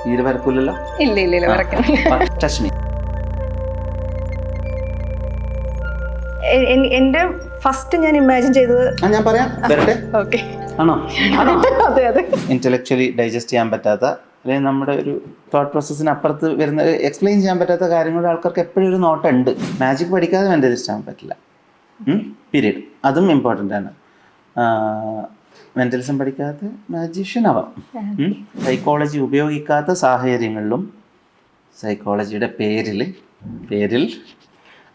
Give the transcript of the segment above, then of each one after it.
തീരെ വരക്കൂലല്ലോ? ഇല്ല touch me. എന്റെ ഫസ്റ്റ് ഞാൻ ഇമാജിൻ ചെയ്തത് ഞാൻ പറയാം, വരട്ടെ. ഓക്കെ ആണോ? അതെ ഇന്റലക്ച്വലി ഡൈജസ്റ്റ് ചെയ്യാൻ പറ്റാത്ത, അല്ലെങ്കിൽ നമ്മുടെ ഒരു തോട്ട് പ്രോസസ്സിന് അപ്പുറത്ത് വരുന്ന, എക്സ്പ്ലെയിൻ ചെയ്യാൻ പറ്റാത്ത കാര്യങ്ങളുടെ ആൾക്കാർക്ക് എപ്പോഴും ഒരു നോട്ടുണ്ട്. മാജിക് പഠിക്കാതെ മെന്റലിസ്റ്റ് ആവാൻ പറ്റില്ല, പീരീഡ്. അതും ഇമ്പോർട്ടൻ്റ് ആണ്. മെന്റലിസം പഠിക്കാതെ മാജീഷ്യൻ ആവാം. സൈക്കോളജി ഉപയോഗിക്കാത്ത സാഹചര്യങ്ങളിലും സൈക്കോളജിയുടെ പേരിൽ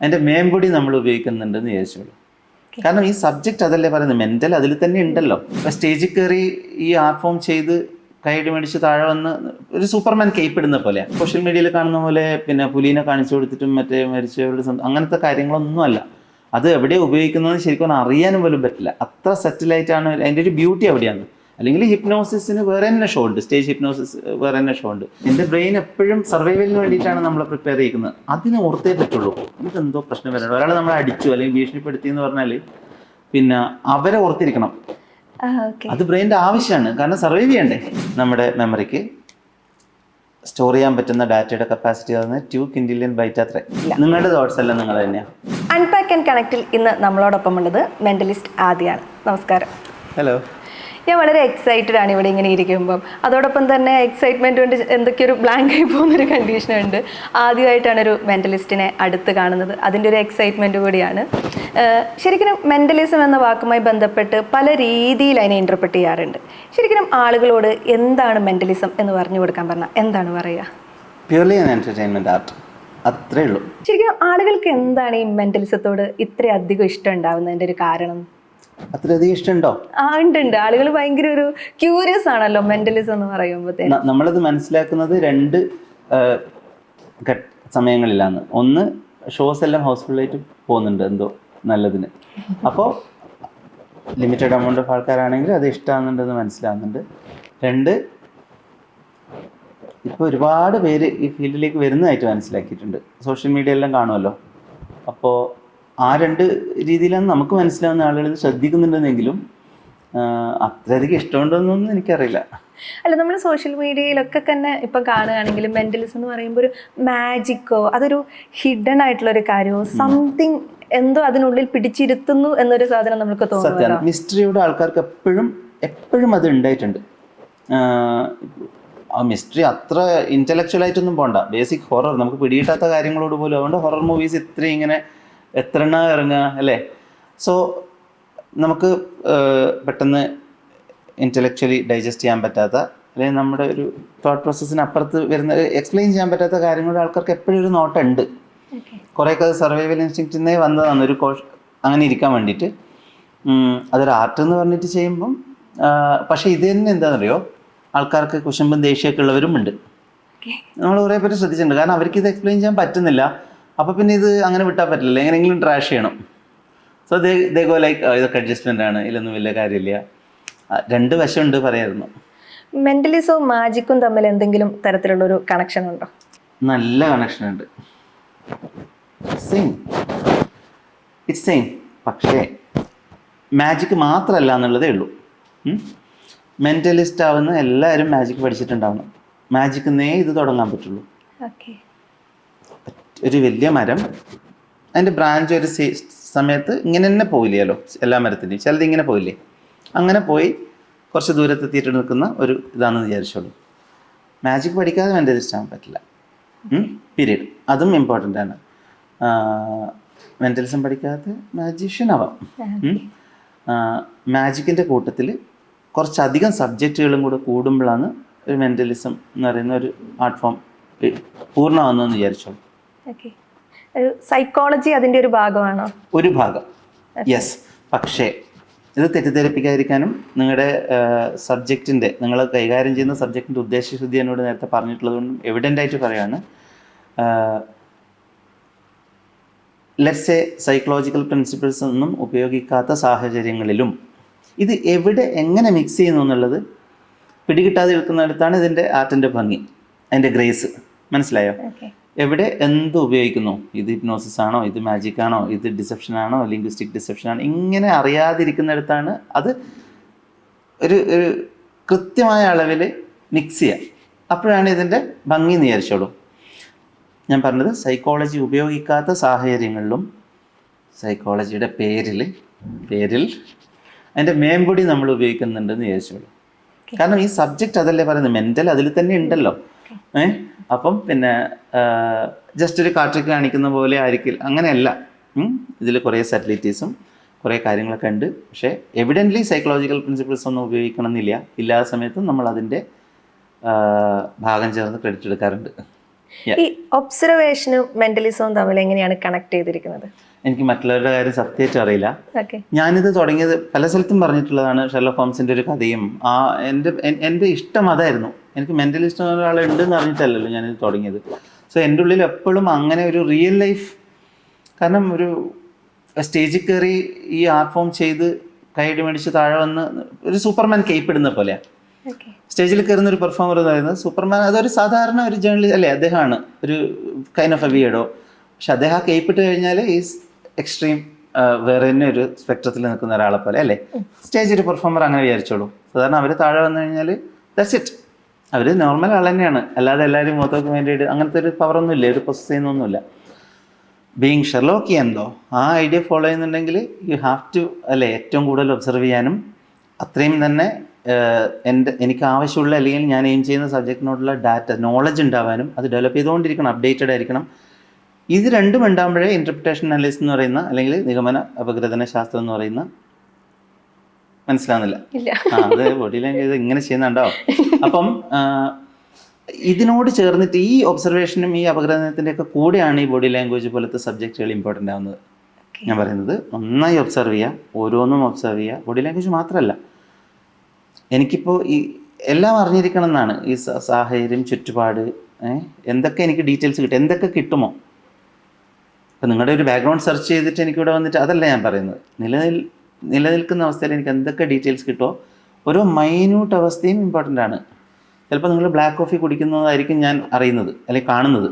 അതിൻ്റെ മേമ്പൊടി നമ്മൾ ഉപയോഗിക്കുന്നുണ്ടെന്ന് വിചാരിച്ചോളൂ. കാരണം ഈ സബ്ജക്റ്റ് അതല്ലേ പറയുന്നത്, മെൻ്റൽ അതിൽ തന്നെ ഉണ്ടല്ലോ. ഇപ്പോൾ സ്റ്റേജിൽ കയറി ഈ ആർട്ട് ഫോം ചെയ്ത് കൈയ്യടി മേടിച്ച് താഴെ വന്ന് ഒരു സൂപ്പർമാൻ കേപ്പിടുന്ന പോലെ, സോഷ്യൽ മീഡിയയിൽ കാണുന്ന പോലെ പിന്നെ പുലീനെ കാണിച്ചു കൊടുത്തിട്ടും മറ്റേ മരിച്ചവരുടെ അങ്ങനത്തെ കാര്യങ്ങളൊന്നുമല്ല. അത് എവിടെ ഉപയോഗിക്കുന്നതെന്ന് ശരിക്കും അറിയാനും പോലും പറ്റില്ല. അത്ര സെറ്റിലായിട്ടാണ് അതിൻ്റെ ഒരു ബ്യൂട്ടി എവിടെയാണ്. അല്ലെങ്കിൽ ഹിപ്നോസിസിന് വേറെ തന്നെ ഷോ ഉണ്ട്, സ്റ്റേജ് ഹിപ്നോസിസ് വേറെ തന്നെ ഷോ ഉണ്ട്. എൻ്റെ ബ്രെയിൻ എപ്പോഴും സർവൈവലിന് വേണ്ടിയിട്ടാണ് നമ്മളെ പ്രിപ്പയർ ചെയ്യുന്നത്. അതിന് ഓർത്തേ പറ്റുള്ളൂ. ഇതെന്തോ പ്രശ്നം വരണം, ഒരാൾ നമ്മളെ അടിച്ചു അല്ലെങ്കിൽ ഭീഷണിപ്പെടുത്തി എന്ന് പറഞ്ഞാൽ പിന്നെ അവരെ ഓർത്തിരിക്കണം. അത് ബ്രെയിൻ്റെ ആവശ്യമാണ്. കാരണം സർവൈവ് ചെയ്യണ്ടേ. നമ്മുടെ മെമ്മറിക്ക് സ്റ്റോർ ചെയ്യാൻ പറ്റുന്ന ഡാറ്റയുടെ കപ്പാസിറ്റി ആണ് 2 കിൻഡിലിയൻ ബൈറ്റ്. അത്ര നിങ്ങളുടെ തോട്ട്സ് എല്ലാം നിങ്ങൾ തന്നെയാണ്. അൺപാക്ക് ആൻഡ് കണക്റ്റിൽ ഇന്ന് നമ്മളോടൊപ്പം ഉള്ളത് മെന്റലിസ്റ്റ് ആദിയാണ്. നമസ്കാരം. ഹലോ. ഞാൻ വളരെ എക്സൈറ്റഡ് ആണ് ഇവിടെ ഇങ്ങനെ ഇരിക്കുമ്പം. അതോടൊപ്പം തന്നെ എക്സൈറ്റ്മെൻറ്റ് കൊണ്ട് എന്തൊക്കെയൊരു ബ്ലാങ്ക് ആയി പോകുന്നൊരു കണ്ടീഷനുണ്ട്. ആദ്യമായിട്ടാണ് ഒരു മെൻ്റലിസ്റ്റിനെ അടുത്ത് കാണുന്നത്. അതിൻ്റെ ഒരു എക്സൈറ്റ്മെൻറ്റ് കൂടിയാണ്. ശരിക്കും മെൻ്റലിസം എന്ന വാക്കുമായി ബന്ധപ്പെട്ട് പല രീതിയിൽ അതിനെ ഇൻ്റർപ്രറ്റ് ചെയ്യാറുണ്ട്. ശരിക്കും ആളുകളോട് എന്താണ് മെൻ്റലിസം എന്ന് പറഞ്ഞു കൊടുക്കാൻ പറഞ്ഞാൽ എന്താണ് പറയുക? പ്യൂർലി ആൻ എൻ്റർടൈൻമെൻറ്റ് ആർട്ട്, അത്രേ ഉള്ളൂ. ശരിക്കും ആളുകൾക്ക് എന്താണ് ഈ മെൻ്റലിസത്തോട് ഇത്രയധികം ഇഷ്ടം ഉണ്ടാവുന്നതിൻ്റെ ഒരു കാരണം? അത്രയധികം ഇഷ്ടമുണ്ടോ? ഉണ്ട്. ആളുകൾ ഭയങ്കര ഒരു ക്യൂരിയസ് ആണല്ലോ മെന്റലിസം എന്ന് പറയുമ്പോഴത്തേന്. നമ്മളത് മനസ്സിലാക്കുന്നത് 2 സമയങ്ങളിലാണ്. ഒന്ന്, ഷോസ് എല്ലാം ഹൗസ്ഫുള്ളായിട്ട് പോകുന്നുണ്ട് എന്തോ നല്ലതിന്. അപ്പോൾ ലിമിറ്റഡ് എമൗണ്ട് ഓഫ് ആൾക്കാരാണെങ്കിൽ അത് ഇഷ്ടമാകുന്നുണ്ടെന്ന് മനസ്സിലാകുന്നുണ്ട്. 2, ഇപ്പോൾ ഒരുപാട് പേര് ഈ ഫീൽഡിലേക്ക് വരുന്നതായിട്ട് മനസ്സിലാക്കിയിട്ടുണ്ട്. സോഷ്യൽ മീഡിയ എല്ലാം കാണുമല്ലോ. അപ്പോൾ ആ 2 രീതിയിലാണ് നമുക്ക് മനസ്സിലാവുന്ന ആളുകൾ ഇത് ശ്രദ്ധിക്കുന്നുണ്ടെന്നെങ്കിലും അത്രയധികം ഇഷ്ടമുണ്ടോയെന്നൊന്നും എനിക്കറിയില്ല. അല്ല, നമ്മൾ സോഷ്യൽ മീഡിയയിലൊക്കെ തന്നെ ഇപ്പം കാണുകയാണെങ്കിൽ മെന്റലിസം എന്ന് പറയുമ്പോൾ ഒരു മാജിക്കോ അതൊരു ഹിഡൻ ആയിട്ടുള്ളൊരു കാര്യമോ സംതിങ് എന്തോ അതിനുള്ളിൽ പിടിച്ചിരുത്തുന്നു എന്നൊരു സാധനം നമുക്ക് തോന്നുന്നു. മിസ്റ്ററിയുടെ ആൾക്കാർക്ക് എപ്പോഴും അത് ഉണ്ടായിട്ടുണ്ട്. ആ മിസ്റ്ററി അത്ര ഇൻ്റലക്ച്വൽ ആയിട്ടൊന്നും പോകണ്ട. ബേസിക് ഹൊറർ, നമുക്ക് പിടികിട്ടാത്ത കാര്യങ്ങളോട് പോലും. അതുകൊണ്ട് ഹൊറർ മൂവീസ് ഇത്രയും ഇങ്ങനെ എത്ര ഇറങ്ങുക അല്ലേ. സോ നമുക്ക് പെട്ടെന്ന് ഇൻ്റലക്ച്വലി ഡൈജസ്റ്റ് ചെയ്യാൻ പറ്റാത്ത, അല്ലെങ്കിൽ നമ്മുടെ ഒരു തോട്ട് പ്രോസസ്സിന് അപ്പുറത്ത് വരുന്ന, എക്സ്പ്ലെയിൻ ചെയ്യാൻ പറ്റാത്ത കാര്യങ്ങളുടെ ആൾക്കാർക്ക് എപ്പോഴും ഒരു നോട്ടുണ്ട്. കുറേയൊക്കെ അത് സർവൈവൽ ഇൻസ്റ്റിങ്ക്റ്റിൽ വന്നതാണ്, ഒരു അങ്ങനെ ഇരിക്കാൻ വേണ്ടിയിട്ട്. അതൊരു ആർട്ട് എന്ന് പറഞ്ഞിട്ട് ചെയ്യുമ്പം പക്ഷേ ഇത് തന്നെ എന്താണെന്നറിയോ, ആൾക്കാർക്ക് കുശുമ്പും ദേഷ്യമൊക്കെ ഉള്ളവരും ഉണ്ട്. നമ്മൾ കുറേ പേര് ശ്രദ്ധിച്ചിട്ടുണ്ട്. കാരണം അവർക്ക് ഇത് എക്സ്പ്ലെയിൻ ചെയ്യാൻ പറ്റുന്നില്ല. അപ്പോൾ പിന്നെ ഇത് അങ്ങനെ വിട്ടാൽ പറ്റില്ല, എങ്ങനെയെങ്കിലും ട്രാഷ് ചെയ്യണം. സോ ദേ ഗോ ലൈക്ക് ഇതൊക്കെ അഡ്ജസ്റ്റ്മെൻ്റ് ആണ്, ഇതിലൊന്നും വലിയ കാര്യമില്ല. 2 വശമുണ്ട് പറയായിരുന്നു. മെന്റലിസവും മാജിക്കും തമ്മിൽ എന്തെങ്കിലും തരത്തിലുള്ളൊരു കണക്ഷൻ ഉണ്ടോ? നല്ല കണക്ഷൻ ഉണ്ട്. It's same. പക്ഷേ മാജിക്ക് മാത്രമല്ല എന്നുള്ളതേ ഉള്ളൂ. മെൻ്റലിസ്റ്റ് ആവുന്ന എല്ലാവരും മാജിക്ക് പഠിച്ചിട്ടുണ്ടാവണം. മാജിക്കുന്നേ ഇത് തുടങ്ങാൻ പറ്റുള്ളൂ. ഒരു വലിയ മരം, അതിൻ്റെ ബ്രാഞ്ച് ഒരു സമയത്ത് ഇങ്ങനെ തന്നെ പോയില്ലല്ലോ, എല്ലാ മരത്തിൻ്റെയും ചിലത് ഇങ്ങനെ പോയില്ലേ, അങ്ങനെ പോയി കുറച്ച് ദൂരത്തെത്തിയിട്ട് നിൽക്കുന്ന ഒരു ഇതാണെന്ന് വിചാരിച്ചോളൂ. മാജിക് പഠിക്കാതെ മെൻ്റലിസ്റ്റ് ആവാൻ പറ്റില്ല, പീരീഡ്. അതും ഇമ്പോർട്ടൻ്റ് ആണ്. മെൻ്റലിസം പഠിക്കാതെ മാജീഷ്യൻ ആവാം. മാജിക്കിൻ്റെ കൂട്ടത്തിൽ കുറച്ചധികം സബ്ജക്റ്റുകളും കൂടെ കൂടുമ്പോഴാണ് ഒരു മെൻ്റലിസം എന്ന് പറയുന്ന ഒരു ആർട്ട് ഫോം പൂർണ്ണമാകുന്നതെന്ന് വിചാരിച്ചോളൂ. സൈക്കോളജി അതിൻ്റെ ഒരു ഭാഗമാണോ? ഒരു ഭാഗം, യെസ്. പക്ഷേ ഇത് തെറ്റിദ്ധരിപ്പിക്കാതിരിക്കാനും നിങ്ങളുടെ സബ്ജക്റ്റിൻ്റെ, നിങ്ങൾ കൈകാര്യം ചെയ്യുന്ന സബ്ജക്റ്റിൻ്റെ ഉദ്ദേശശുദ്ധി എന്നോട് നേരത്തെ പറഞ്ഞിട്ടുള്ളതുകൊണ്ടും എവിഡൻ്റായിട്ട് പറയുകയാണ്. ലെറ്റ്സ് സേ സൈക്കോളജിക്കൽ പ്രിൻസിപ്പിൾസ് ഒന്നും ഉപയോഗിക്കാത്ത സാഹചര്യങ്ങളിലും ഇത് എവിടെ എങ്ങനെ മിക്സ് ചെയ്യുന്നു എന്നുള്ളത് പിടികിട്ടാതെ നിൽക്കുന്നിടത്താണ് ഇതിൻ്റെ ആർട്ടിൻ്റെ ഭംഗി, അതിൻ്റെ ഗ്രേസ്. മനസ്സിലായോ? എവിടെ എന്ത് ഉപയോഗിക്കുന്നു, ഇത് ഹിപ്നോസിസ് ആണോ, ഇത് മാജിക് ആണോ, ഇത് ഡിസെപ്ഷൻ ആണോ, ലിംഗ്വിസ്റ്റിക് ഡിസെപ്ഷൻ ആണോ, ഇങ്ങനെ അറിയാതിരിക്കുന്നിടത്താണ് അത് ഒരു കൃത്യമായ അളവിൽ മിക്സ് ചെയ്യുക. അപ്പോഴാണ് ഇതിൻ്റെ ഭംഗി എന്ന് വിചാരിച്ചോളൂ. ഞാൻ പറഞ്ഞത് സൈക്കോളജി ഉപയോഗിക്കാത്ത സാഹചര്യങ്ങളിലും സൈക്കോളജിയുടെ പേരിൽ അതിൻ്റെ മേമ്പൊടി നമ്മൾ ഉപയോഗിക്കുന്നുണ്ടെന്ന് വിചാരിച്ചോളൂ. കാരണം ഈ സബ്ജക്റ്റ് അതല്ലേ പറയുന്നത്, മെൻ്റൽ അതിൽ തന്നെ ഉണ്ടല്ലോ. അപ്പം പിന്നെ ജസ്റ്റ് ഒരു കാട്രിക്ക് കാണിക്കുന്ന പോലെ ആയിരിക്കില്ല, അങ്ങനെയല്ല. ഇതിൽ കുറേ സറ്റിലിറ്റീസും കുറേ കാര്യങ്ങളൊക്കെ ഉണ്ട്. പക്ഷേ എവിഡൻ്റ്ലി സൈക്കോളജിക്കൽ പ്രിൻസിപ്പിൾസ് ഒന്നും ഉപയോഗിക്കണം എന്നില്ല. ഇല്ലാത്ത സമയത്തും നമ്മൾ അതിൻ്റെ ഭാഗം ചേർന്ന് ക്രെഡിറ്റ് എടുക്കാറുണ്ട്. ഈ ഒബ്സർവേഷനും മെന്റലിസവും തമ്മിൽ എങ്ങനെയാണ് കണക്ട് ചെയ്തിരിക്കുന്നത്? എനിക്ക് മറ്റുള്ളവരുടെ കാര്യം സത്യമായിട്ട് അറിയില്ല. ഞാനിത് തുടങ്ങിയത് പല സ്ഥലത്തും പറഞ്ഞിട്ടുള്ളതാണ്. ഷെർലക് ഹോംസിൻ്റെ ഒരു കഥയും എൻ്റെ ഇഷ്ടം അതായിരുന്നു. എനിക്ക് മെൻ്റലിസ്റ്റ് ഒരാളുണ്ടെന്ന് അറിഞ്ഞിട്ടല്ലല്ലോ ഞാനിത് തുടങ്ങിയത്. സോ എൻ്റെ ഉള്ളിൽ എപ്പോഴും അങ്ങനെ ഒരു റിയൽ ലൈഫ്, കാരണം ഒരു സ്റ്റേജിൽ കയറി ഈ ആർട്ട് ഫോം ചെയ്ത് കൈയടി മേടിച്ച് താഴെ വന്ന് ഒരു സൂപ്പർമാൻ കേപ്പിടുന്ന പോലെയാണ്. സ്റ്റേജിൽ കയറുന്ന ഒരു പെർഫോമർ എന്ന് പറയുന്നത് സൂപ്പർമാൻ, അതൊരു സാധാരണ ഒരു ജേർണലിസ്റ്റ് അല്ലേ, അദ്ദേഹമാണ് ഒരു കൈൻഡ് ഓഫ് എ വിയർഡോ. പക്ഷെ അദ്ദേഹം ആ കേപ്പിട്ട് കഴിഞ്ഞാൽ ഈസ് എക്സ്ട്രീം, വേറെ തന്നെ ഒരു സ്പെക്ട്രത്തിൽ നിൽക്കുന്ന ഒരാളെ പോലെ അല്ലേ. സ്റ്റേജ് ഒരു പെർഫോമർ അങ്ങനെ വിചാരിച്ചോളൂ. സാധാരണ അവർ താഴെ വന്നു കഴിഞ്ഞാൽ ദാറ്റ്സ് ഇറ്റ്, അവർ നോർമൽ ആൾ തന്നെയാണ്. അല്ലാതെ എല്ലാവരും മുഖത്തൊക്കെ വേണ്ടിയിട്ട് അങ്ങനത്തെ ഒരു പവറൊന്നും ഇല്ല, ഒരു പ്രൊസസ് ചെയ്യുന്നൊന്നുമില്ല. ബീയിങ് ഷെർലോക്കിയാനോ ആ ഐഡിയ ഫോളോ ചെയ്യുന്നുണ്ടെങ്കിൽ യു ഹാവ് ടു അല്ലേ ഏറ്റവും കൂടുതൽ ഒബ്സർവ് ചെയ്യാനും അത്രയും തന്നെ എനിക്ക് ആവശ്യമുള്ള അല്ലെങ്കിൽ ഞാൻ എയിം ചെയ്യുന്ന സബ്ജക്റ്റിനോടുള്ള നോളജ് ഉണ്ടാവാനും അത് ഡെവലപ്പ് ചെയ്തുകൊണ്ടിരിക്കണം, അപ്ഡേറ്റഡ് ആയിരിക്കണം. ഇത് രണ്ടും ഉണ്ടാകുമ്പോഴേ ഇൻ്റർപ്രിറ്റേഷൻ അനാലിസിസ് എന്ന് പറയുന്ന അല്ലെങ്കിൽ നിഗമന അപഗ്രഥന ശാസ്ത്രം എന്ന് പറയുന്ന മനസ്സിലാവുന്നില്ല. അത് ബോഡി ലാംഗ്വേജ് ഇങ്ങനെ ചെയ്യുന്നുണ്ടോ. അപ്പം ഇതിനോട് ചേർന്നിട്ട് ഈ ഒബ്സർവേഷനും ഈ അപഗ്രഥനത്തിൻ്റെയൊക്കെ കൂടെയാണ് ഈ ബോഡി ലാംഗ്വേജ് പോലത്തെ സബ്ജക്റ്റുകൾ ഇമ്പോർട്ടൻ്റ് ആവുന്നത്. ഞാൻ പറയുന്നത് നന്നായി ഒബ്സർവ് ചെയ്യുക, ഓരോന്നും ഒബ്സർവ് ചെയ്യുക. ബോഡി ലാംഗ്വേജ് മാത്രമല്ല, എനിക്കിപ്പോൾ ഈ എല്ലാം അറിഞ്ഞിരിക്കണം എന്നാണ്. ഈ സാഹചര്യം, ചുറ്റുപാട്, എന്തൊക്കെ എനിക്ക് ഡീറ്റെയിൽസ് കിട്ടും, എന്തൊക്കെ കിട്ടുമോ. ഇപ്പം നിങ്ങളുടെ ഒരു ബാക്ക്ഗ്രൗണ്ട് സെർച്ച് ചെയ്തിട്ട് എനിക്കിവിടെ വന്നിട്ട് അതല്ല ഞാൻ പറയുന്നത്. നിലനിൽക്കുന്ന അവസ്ഥയിൽ എനിക്ക് എന്തൊക്കെ ഡീറ്റെയിൽസ് കിട്ടുമോ, ഓരോ മൈന്യൂട്ട് അവസ്ഥയും ഇമ്പോർട്ടൻ്റ് ആണ്. ചിലപ്പോൾ നിങ്ങൾ ബ്ലാക്ക് കോഫി കുടിക്കുന്നതായിരിക്കും ഞാൻ അറിയുന്നത് അല്ലെങ്കിൽ കാണുന്നത്.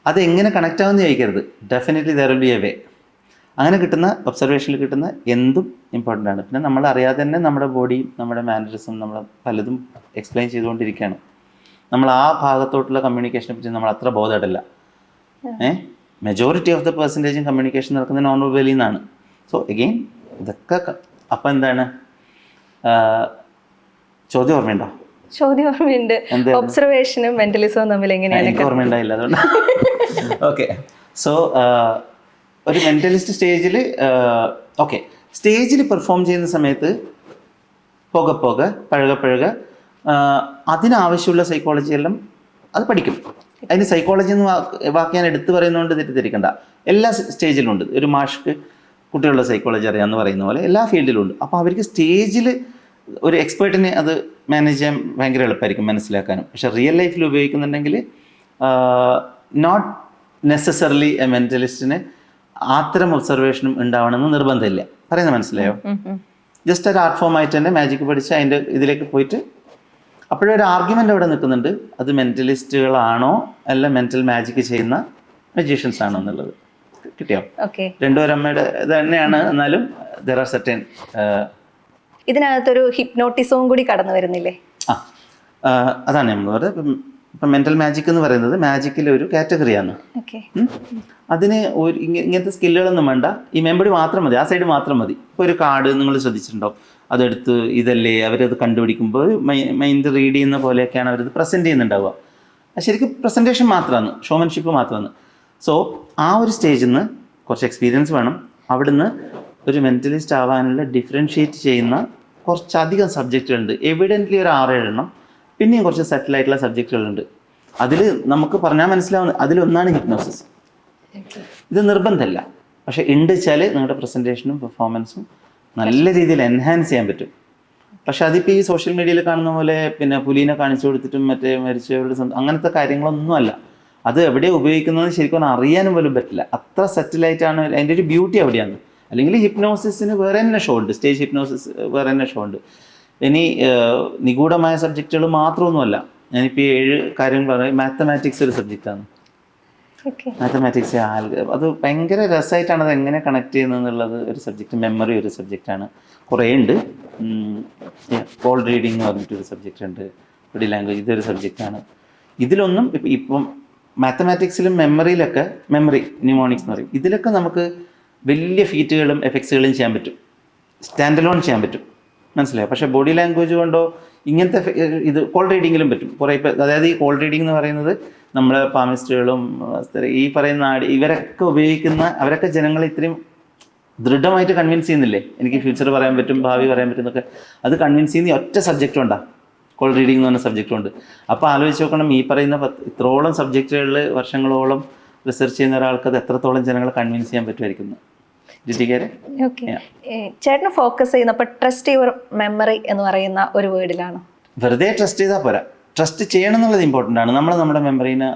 അതെങ്ങനെ കണക്റ്റ് ആവുമെന്ന് ചോദിക്കരുത്. Definitely there will be a way. അങ്ങനെ കിട്ടുന്ന ഒബ്സർവേഷനിൽ കിട്ടുന്ന എന്തും ഇമ്പോർട്ടൻ്റ് ആണ്. പിന്നെ നമ്മൾ അറിയാതെ തന്നെ നമ്മുടെ ബോഡിയും നമ്മുടെ മാനറിസം നമ്മൾ പലതും എക്സ്പ്ലെയിൻ ചെയ്തുകൊണ്ടിരിക്കുകയാണ്. നമ്മൾ ആ ഭാഗത്തോട്ടുള്ള കമ്മ്യൂണിക്കേഷനെ പറ്റി നമ്മൾ അത്ര ബോധമല്ല. മെജോറിറ്റി ഓഫ് ദ പെർസെൻറ്റേജും കമ്മ്യൂണിക്കേഷൻ നടക്കുന്നത് നോൺ വെർബലി എന്നാണ്. സോ എഗെയിൻ ഇതൊക്കെ അപ്പം എന്താണ് ചോദ്യം ഓർമ്മയുണ്ടോ? ചോദ്യം ഓർമ്മയുണ്ട്. ഒബ്സർവേഷനും മെന്റലിസവും തമ്മിൽ എങ്ങനെയാണ്? എനിക്ക് ഓർമ്മയുണ്ടായില്ല, അതുകൊണ്ട്. ഓക്കെ, സോ ഒരു മെൻ്റലിസ്റ്റ് സ്റ്റേജിൽ സ്റ്റേജിൽ പെർഫോം ചെയ്യുന്ന സമയത്ത് പോകെ പഴക അതിനാവശ്യമുള്ള സൈക്കോളജി എല്ലാം അത് പഠിക്കും. അതിന് സൈക്കോളജി എന്ന് വാക്ക് ഞാൻ എടുത്തു പറയുന്നതുകൊണ്ട് തെറ്റിദ്ധരിക്കണ്ട. എല്ലാ സ്റ്റേജിലും ഉണ്ട്. ഒരു മാഷ്ക്ക് കുട്ടികളുടെ സൈക്കോളജി അറിയാമെന്ന് പറയുന്ന പോലെ എല്ലാ ഫീൽഡിലും ഉണ്ട്. അപ്പോൾ അവർക്ക് സ്റ്റേജിൽ ഒരു എക്സ്പേർട്ടിനെ അത് മാനേജ് ചെയ്യാൻ ഭയങ്കര എളുപ്പമായിരിക്കും മനസ്സിലാക്കാനും. പക്ഷെ റിയൽ ലൈഫിൽ ഉപയോഗിക്കുന്നുണ്ടെങ്കിൽ നോട്ട് നെസസറിലി എ മെൻ്റലിസ്റ്റിന് അത്തരം ഒബ്സർവേഷനും ഉണ്ടാവണമെന്ന് നിർബന്ധമില്ല. പറയുന്നത് മനസ്സിലായോ? ജസ്റ്റ് ഒരു ആർട്ട് ഫോം ആയിട്ട് തന്നെ മാജിക് പഠിച്ച് അതിൻ്റെ ഇതിലേക്ക് പോയിട്ട് അപ്പോഴൊരു ആർഗ്യുമെൻ്റ് അവിടെ നിൽക്കുന്നുണ്ട്. അത് മെൻ്റലിസ്റ്റുകളാണോ അല്ല മെൻ്റൽ മാജിക് ചെയ്യുന്ന മജീഷ്യൻസ് ആണോ എന്നുള്ളത്. കിട്ടിയോ? രണ്ടുപേരമ്മയുടെ ഇത് തന്നെയാണ്. എന്നാലും ദർ ആർ സർട്ടൻ ഇതിനകത്തൊരു ഹിപ്നോട്ടിസവും കൂടി കടന്നു വരുന്നില്ലേ? അതാണ് നമ്മൾ പറയുന്നത്. ഇപ്പം മെൻ്റൽ മാജിക് എന്ന് പറയുന്നത് മാജിക്കിലെ ഒരു കാറ്റഗറിയാണ്. അതിന് ഒരു ഇങ്ങനത്തെ സ്കില്ലുകളൊന്നും വേണ്ട. ഈ മെമ്പടി മാത്രം മതി, ആ സൈഡ് മാത്രം മതി. ഇപ്പോൾ ഒരു കാർഡ് നിങ്ങൾ ശ്രദ്ധിച്ചിട്ടുണ്ടോ? അതെടുത്ത് ഇതല്ലേ അവരത് കണ്ടുപിടിക്കുമ്പോൾ മൈൻഡ് റീഡ് ചെയ്യുന്ന പോലെയൊക്കെയാണ് അവരത് പ്രസൻറ്റ് ചെയ്യുന്നുണ്ടാവുക. അത് ശരിക്കും പ്രസൻറ്റേഷൻ മാത്രമാണ്, ഷോമൻഷിപ്പ് മാത്രമാണ്. സോ ആ ഒരു സ്റ്റേജിൽ നിന്ന് കുറച്ച് എക്സ്പീരിയൻസ് വേണം. അവിടുന്ന് ഒരു മെൻ്റലിസ്റ്റ് ആവാനുള്ള ഡിഫറൻഷ്യേറ്റ് ചെയ്യുന്ന കുറച്ചധികം സബ്ജക്റ്റുകളുണ്ട്. എവിഡൻ്റ്ലി ഒരു 6-7 എണ്ണം. പിന്നെയും കുറച്ച് സെറ്റിലായിട്ടുള്ള സബ്ജക്റ്റുകളുണ്ട്. അതിൽ നമുക്ക് പറഞ്ഞാൽ മനസ്സിലാവുന്ന അതിലൊന്നാണ് ഹിപ്നോസിസ്. ഇത് നിർബന്ധമല്ല, പക്ഷേ ഉണ്ട് വെച്ചാൽ നിങ്ങളുടെ പ്രസൻറ്റേഷനും പെർഫോമൻസും നല്ല രീതിയിൽ എൻഹാൻസ് ചെയ്യാൻ പറ്റും. പക്ഷെ അതിപ്പോൾ ഈ സോഷ്യൽ മീഡിയയിൽ കാണുന്ന പോലെ പിന്നെ പുലീനെ കാണിച്ചു കൊടുത്തിട്ടും മറ്റേ മരിച്ചവരുടെ അങ്ങനത്തെ കാര്യങ്ങളൊന്നുമല്ല. അത് എവിടെ ഉപയോഗിക്കുന്നതെന്ന് ശരിക്കും അറിയാനും പോലും പറ്റില്ല. അത്ര സെറ്റിലായിട്ടാണ് അതിൻ്റെ ഒരു ബ്യൂട്ടി അവിടെയാണ്. അല്ലെങ്കിൽ ഹിപ്നോസിസിന് വേറെ തന്നെ ഷോ ഉണ്ട്, സ്റ്റേജ് ഹിപ്നോസിസ് വേറെ തന്നെ ഷോ ഉണ്ട്. ഇനി നിഗൂഢമായ സബ്ജക്റ്റുകൾ മാത്രമൊന്നുമല്ല. ഞാനിപ്പോൾ 7 കാര്യങ്ങൾ പറയും. മാത്തമാറ്റിക്സ് ഒരു സബ്ജക്റ്റാണ്. മാത്തമാറ്റിക്സ് അത് ഭയങ്കര രസമായിട്ടാണ് അത് എങ്ങനെ കണക്ട് ചെയ്യുന്നത് എന്നുള്ളത് ഒരു സബ്ജക്റ്റ്. മെമ്മറി ഒരു സബ്ജക്റ്റാണ്. കുറേ ഉണ്ട്. കോൾഡ് റീഡിങ് എന്ന് പറഞ്ഞിട്ടൊരു സബ്ജക്റ്റ് ഉണ്ട്. ബോഡി ലാംഗ്വേജ് ഇതൊരു സബ്ജക്റ്റാണ്. ഇതിലൊന്നും ഇപ്പം മാത്തമാറ്റിക്സിലും മെമ്മറിയിലൊക്കെ ന്യൂമോണിക്സ് എന്ന് പറയും, ഇതിലൊക്കെ നമുക്ക് വലിയ ഫീറ്റുകളും എഫക്ട്സുകളും ചെയ്യാൻ പറ്റും, സ്റ്റാൻഡ് അലോൺ ചെയ്യാൻ പറ്റും, മനസ്സിലായോ? പക്ഷേ ബോഡി ലാംഗ്വേജ് കൊണ്ടോ ഇങ്ങനത്തെ ഇത് കോൾ റീഡിങ്ങിലും പറ്റും കുറേ. അതായത് ഈ കോൾ റീഡിംഗ് എന്ന് പറയുന്നത് നമ്മളെ പാമിസ്റ്റുകളും ഈ പറയുന്ന ഇവരൊക്കെ ഉപയോഗിക്കുന്ന, അവരൊക്കെ ജനങ്ങളെ ഇത്രയും ദൃഢമായിട്ട് കൺവിൻസ് ചെയ്യുന്നില്ലേ, എനിക്ക് ഫ്യൂച്ചർ പറയാൻ പറ്റും, ഭാവി പറയാൻ പറ്റും എന്നൊക്കെ. അത് കൺവിൻസ് ചെയ്യുന്ന ഒറ്റ സബ്ജക്റ്റ് ഉണ്ടാകും, കോൾ റീഡിംഗ് എന്ന് പറഞ്ഞ സബ്ജക്റ്റ് ഉണ്ട്. അപ്പോൾ ആലോചിച്ച് നോക്കണം, ഈ പറയുന്ന ഇത്രോളം സബ്ജക്റ്റുകളിൽ വർഷങ്ങളോളം റിസർച്ച് ചെയ്യുന്ന ഒരാൾക്ക് അത് എത്രത്തോളം ജനങ്ങളെ കൺവിൻസ് ചെയ്യാൻ പറ്റുമായിരിക്കുന്നു. ഓക്കെ, ചേട്ടന് ഫോക്കസ് ചെയ്യുന്നപ്പോൾ ട്രസ്റ്റ് യുവർ മെമ്മറി എന്ന് പറയുന്ന ഒരു വേർഡിലാണ്. വെറുതെ ട്രസ്റ്റ് ചെയ്താൽ പോരാ, ട്രസ്റ്റ് ചെയ്യണം എന്നുള്ളത് ഇമ്പോർട്ടൻ്റ് ആണ്. നമ്മൾ നമ്മുടെ മെമ്മറീനെ